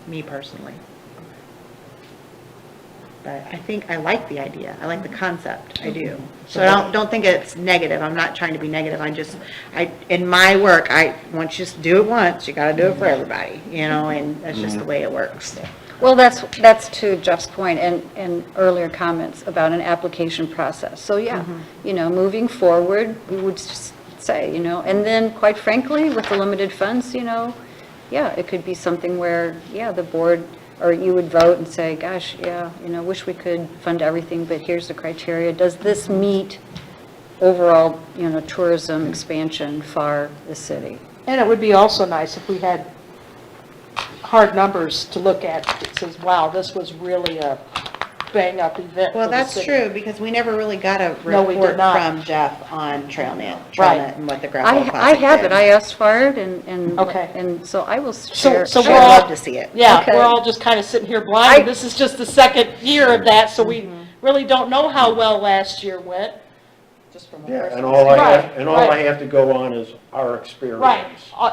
me personally. But I think I like the idea, I like the concept, I do. So I don't think it's negative, I'm not trying to be negative, in my work, once you just do it once, you gotta do it for everybody, and that's just the way it works. Well, that's to Jeff's point and earlier comments about an application process. So, yeah, moving forward, we would just say, and then quite frankly, with the limited funds, yeah, it could be something where, yeah, the board, or you would vote and say, gosh, yeah, wish we could fund everything, but here's the criteria. Does this meet overall, tourism expansion for the city? And it would be also nice if we had hard numbers to look at that says, wow, this was really a bang-up event for Well, the that's city. true, because we never really got a No, we did report not. from Jeff on TrailNet Right. and what the gravel I project have did. it, I asked for it, and Okay. and so I will share. so I'd we're all- love to see it. Yeah, Okay. we're all just kind of sitting here blind, and this is just the second year of that, so we really don't know how well last year went. Just from a Yeah, personal and all I Right, have, and all I right. have to go on is our experience. Right,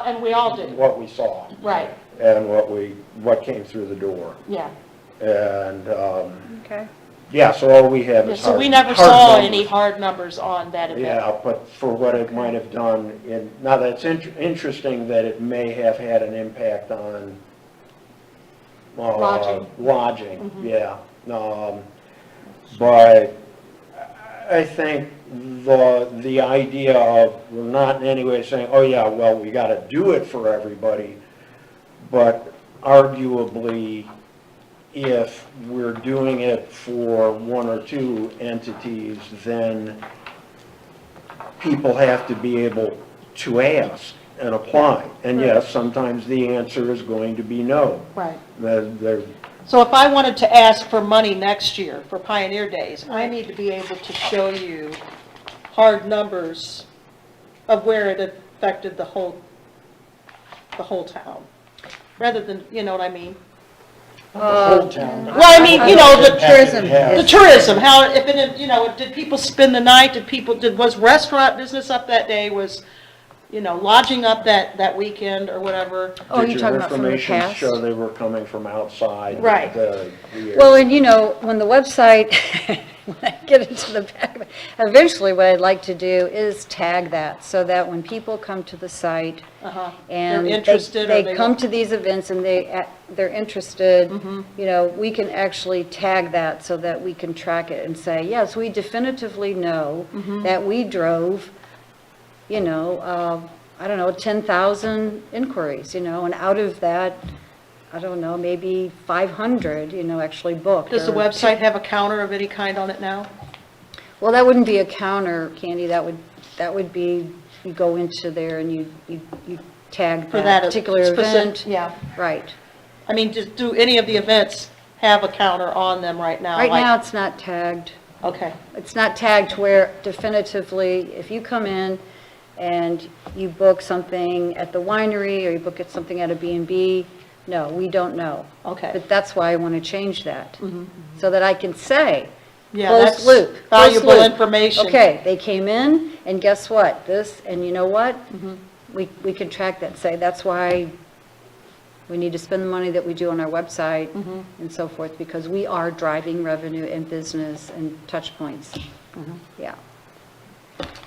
and we all do. What we saw. Right, And what came through the door. yeah. And, Okay. yeah, so all we have Yeah, is so hard we never hard saw numbers. any hard numbers on that event. Yeah, but for what it might have done, now that's interesting that it may have had an impact on Lodging. lodging, yeah. But I think the idea of, we're not in any way saying, oh yeah, well, we got to do it for everybody, but arguably, if we're doing it for one or two entities, then people have to be able to ask and apply. And yes, sometimes the answer is going to be no. Right. They're- So if I wanted to ask for money next year for Pioneer Days, I need to be able to show you hard numbers of where it affected the whole town, rather than, you know what I mean? The whole town. Well, I mean, the tourism The tourism, how, if it, did people spend the night, was restaurant business up that day, was, lodging up that weekend or whatever? Oh, Did you're your talking about from the information past? show they were coming from outside? Right. the area? Well, and when the website, when I get into the back of it, eventually what I'd like to do is tag that, so that when people come to the site Uh-huh. and They're interested, or they come to these events and they're interested, Mm-hmm. we can actually tag that so that we can track it and say, yes, we definitively know Mm-hmm. that we drove, I don't know, 10,000 inquiries, and out of that, I don't know, maybe 500, actually booked. Does the or website have a counter of any kind on it now? Well, that wouldn't be a counter, Candy, that would be, you go into there and you tag For that that particular specific- event. Yeah. Right. I mean, do any of the events have a counter on them right now? Right Like- now, it's not tagged. Okay, It's not tagged where definitively, if you come in and you book something at the winery or you book something at a B&B, no, we don't know. okay. But that's why I want to change that, so that I can say, Yeah, closed that's loop. closed valuable loop. information. Okay, they came in, and guess what? This, and you know what? Mm-hmm. We can track that, say, that's why we need to spend the money that we do on our website Mm-hmm. and so forth, because we are driving revenue and business and touch points. Mm-hmm. Yeah.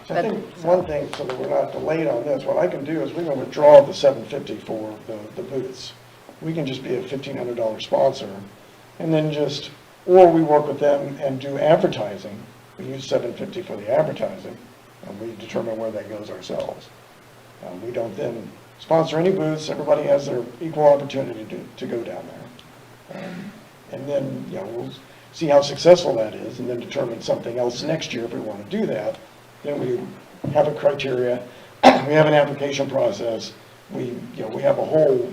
I think one thing, so that we're not delayed on this, what I can do is we can withdraw the $750 for the booths. We can just be a $1,500 sponsor, and then or we work with them and do advertising. We use $750 for the advertising, and we determine where that goes ourselves. We don't then sponsor any booths, everybody has their equal opportunity to go down there. And then, we'll see how successful that is, and then determine something else next year if we want to do that. Then we have a criteria, we have an application process, we have a whole,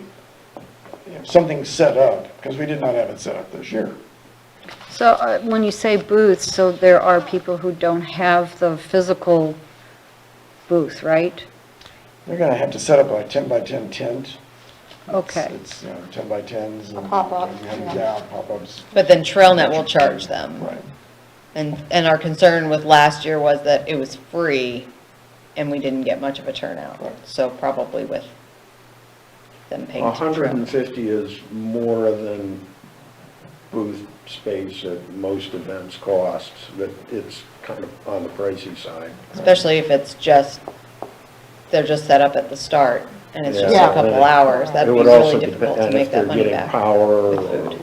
something set up, because we did not have it set up this year. So when you say booths, so there are people who don't have the physical booth, right? They're going to have to set up a 10 by 10 tent. Okay. It's 10 by 10s. and pop-up, you have, yeah. Yeah, pop-ups, But then TrailNet will charge them. right. And our concern with last year was that it was free and we didn't get much of a turnout. Right. So probably with them paying. to TrailNet. 150 is more than booth space at most events costs, but it's kind of on the pricey side. Especially if they're just set up at the start. and it's Yeah. just a couple hours, It that'd be would really also difficult depend to if make they're that money getting back. power with or, food.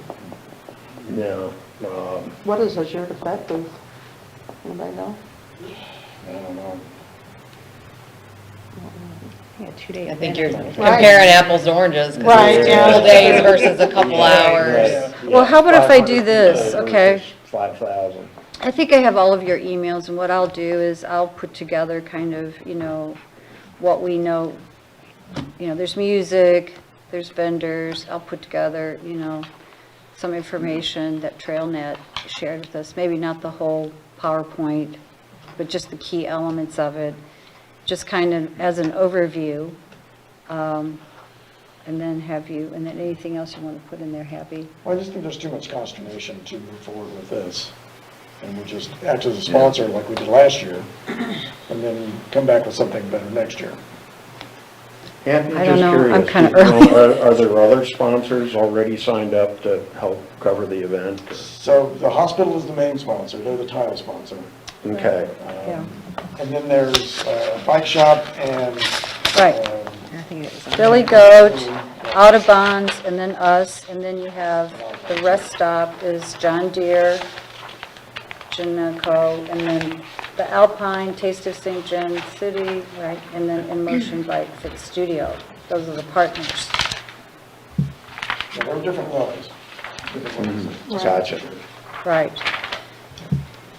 you know, What is a shared effective? Anybody know? I don't know. Yeah, 2 days. I think you're Right. comparing apples to oranges, because Right, it's yeah. full days versus a couple hours. Well, how about if I do this, okay? 5,000. I think I have all of your emails, and what I'll do is I'll put together kind of, what we know. There's music, there's vendors, I'll put together, some information that TrailNet shared with us, maybe not the whole PowerPoint, but just the key elements of it, just kind of as an overview, and then anything else you want to put in there, Happy? Well, I just think there's too much consternation to move forward with this. And we just act as a sponsor like we did last year, and then come back with something better next year. Anthony, I don't just know, I'm curious, kinda do you know, early. Are there other sponsors already signed up to help cover the event? So the hospital is the main sponsor, they're the tile sponsor. Okay. Yeah. And then there's Bike Shop and. Right. I think it was on Billy there. Goat, Audubon's, and then us, and then you have, the rest stop is John Deere, Geneco, and then the Alpine, Taste of St. John City, right, and then In Motion Bikes at Studio. Those are the partners. Yeah, there are different levels. Different levels. Gotcha. Right.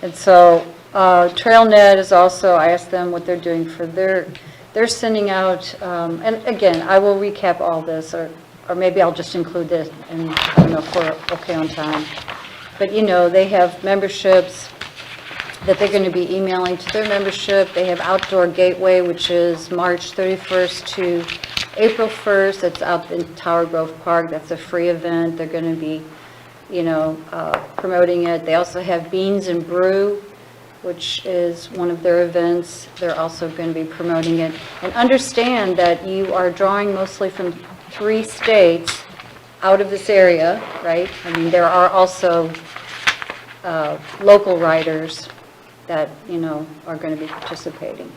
And so, TrailNet is also, I asked them what they're doing for they're sending out, and again, I will recap all this, or maybe I'll just include this, and I don't know if we're okay on time. But, they have memberships that they're going to be emailing to their membership. They have Outdoor Gateway, which is March 31st to April 1st. It's out in Tower Grove Park. That's a free event. They're going to be, promoting it. They also have Beans and Brew, which is one of their events. They're also going to be promoting it. And understand that you are drawing mostly from 3 states out of this area, right? I mean, there are also local riders that, are going to be participating.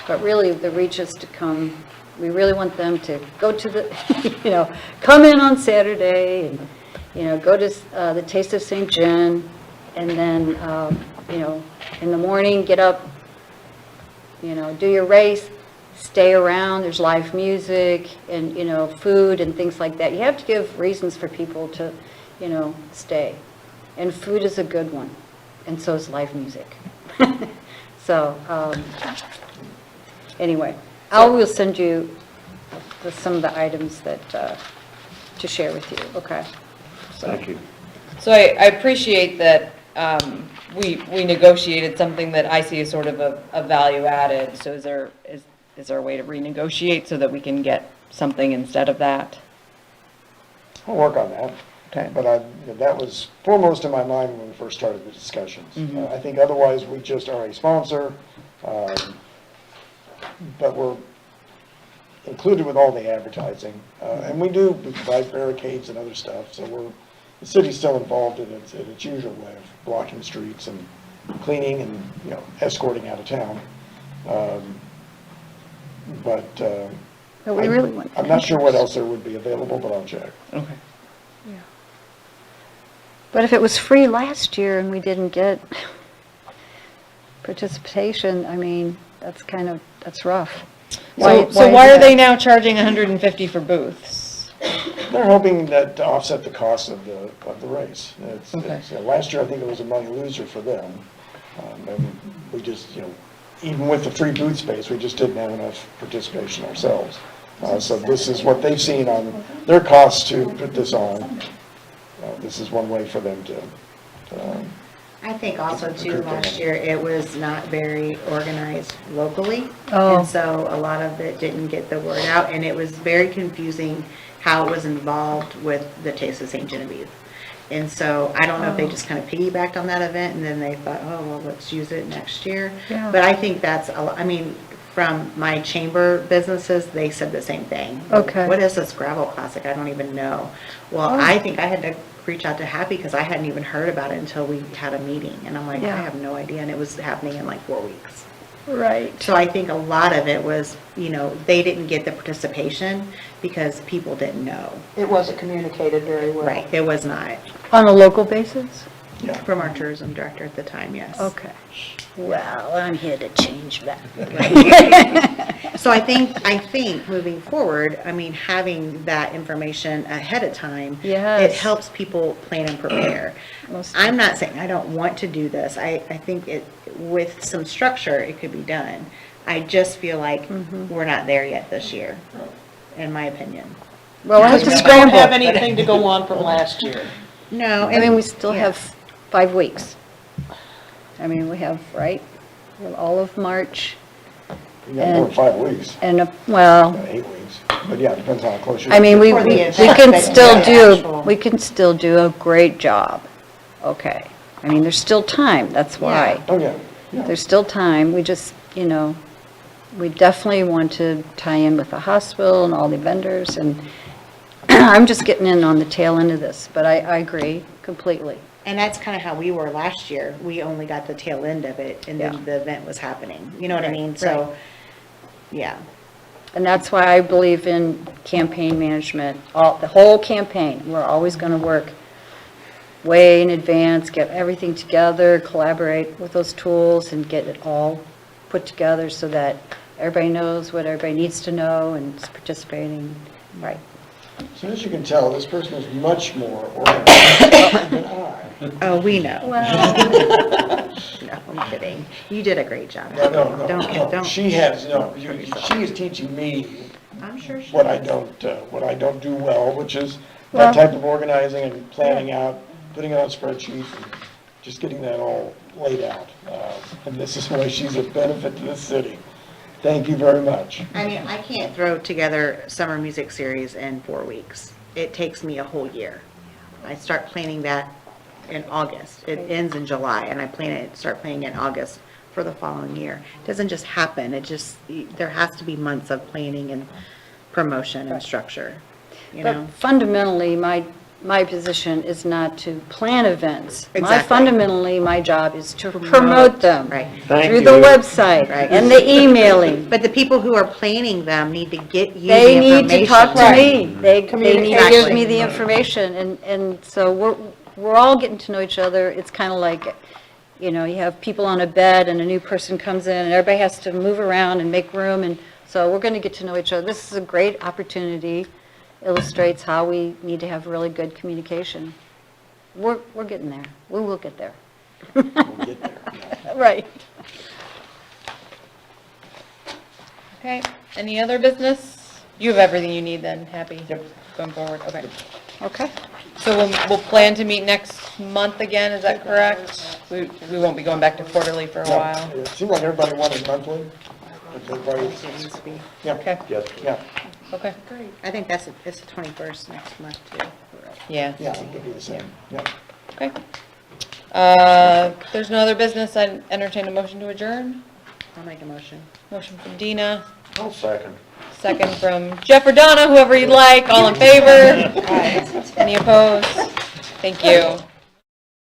But really, the reach is to come, we really want them to go to the, come in on Saturday and, go to the Taste of St. John, and then, in the morning, get up, do your race, stay around, there's live music and, food and things like that. You have to give reasons for people to, stay. And food is a good one, and so is live music. So, anyway, I will send you some of the items that, to share with you, okay? So- Thank you. So I appreciate that we negotiated something that I see as sort of a value added. So is there a way to renegotiate so that we can get something instead of that? I'll work on that. Okay. But that was foremost in my mind when we first started the discussions. Mhm. I think otherwise, we just are a sponsor, but we're included with all the advertising. And we provide barricades and other stuff, so the city's still involved in its usual way of blocking streets and cleaning and, escorting out of town. But we really want. I'm not sure what else there would be available, but I'll check. Okay. But if it was free last year and we didn't get participation, I mean, that's rough. So why are they now charging $150 for booths? They're hoping that to offset the cost of the race. Okay. Last year, I think it was a money loser for them. And we just, even with the free booth space, we just didn't have enough participation ourselves. So this is what they've seen on their costs to put this on. This is one way for them to, I think also too, Recruit last them. year, it was not very organized locally. Oh. And so a lot of it didn't get the word out, and it was very confusing how it was involved with the Taste of St. Genevieve. And so I don't know if they just kind of piggybacked on that event and then they thought, oh, well, let's use it next year. Yeah. But I think that's, from my chamber businesses, they said the same thing. Okay. What is this gravel classic? I don't even know. Well, I think I had to reach out to Happy because I hadn't even heard about it until we had a meeting. And I'm like, Yeah. I have no idea. And it was happening in like 4 weeks. Right. So I think a lot of it was, they didn't get the participation because people didn't know. It wasn't communicated very well. Right, it was not. On a local basis? From our tourism director at the time, yes. Okay. Well, I'm here to change that. So I think moving forward, having that information ahead of time, it Yes. helps people plan and prepare. Most I'm not saying I don't want to do this. I think with some structure, it could be done. I just feel like we're not there yet this year, in my opinion. Well, we'll have to Because we don't scramble. have anything to go on from last year. No, I mean, we still yeah. have 5 weeks. I mean, we have, right? We have all of March You got more than 5 weeks, and, well, 8 weeks, but yeah, it depends how close you are. I mean, we For the event, can but still yeah, do, actual- we can still do a great job. Okay. I mean, there's still time, that's why. Oh, yeah, yeah. There's still time, we just, we definitely want to tie in with the hospital and all the vendors, and I'm just getting in on the tail end of this, but I agree completely. And that's kind of how we were last year. We only got the tail end of it, and Yeah. then the event was happening. You know what I Right, mean? So, yeah. And that's why I believe in campaign management, the whole campaign. We're always going to work way in advance, get everything together, collaborate with those tools, and get it all put together so that everybody knows what everybody needs to know and is participating. Right. So as you can tell, this person is much more organized than I. Oh, we know. Well, No, I'm kidding. You did a great job. No, no, no, Don't. no. She has, no, she is teaching me I'm sure she what I is. don't do well, which is Well- that type of organizing and planning out, putting it on spreadsheets, and just getting that all laid out. And this is why she's a benefit to the city. Thank you very much. I mean, I can't throw together summer music series in 4 weeks. It takes me a whole year. I start planning that in August. It ends in July, and I start planning in August for the following year. It doesn't just happen. There has to be months of planning and promotion and structure, but fundamentally, my position is not to plan events. Exactly. Fundamentally, my job is to promote them. Right. Thank Through you. the website Right. and the emailing. But the people who are planning them need to get you the They information. need to talk to me. They need to Communication. give me the information, and so we're all getting to know each other. It's kind of like, you have people on a bed and a new person comes in, and everybody has to move around and make room, and so we're going to get to know each other. This is a great opportunity, illustrates how we need to have really good communication. We're getting there. We will get there. We'll get there. Right. Okay, any other business? You have everything you need then, happy? Yep. Going forward, okay. Okay. So we'll plan to meet next month again, is that correct? We won't be going back to quarterly for a No, while. It seemed like everybody wanted monthly. But everybody- It needs to be. Yeah, Okay, Yes. yeah, okay, I think it's the 21st next month, too. yeah, yeah, it could be the same, yeah. okay. If there's no other business, I entertain a motion to adjourn. I'll make a motion. Motion from Dina, I'll second. second from Jeff or Donna, whoever you'd like, all in favor? Any opposed? Thank you.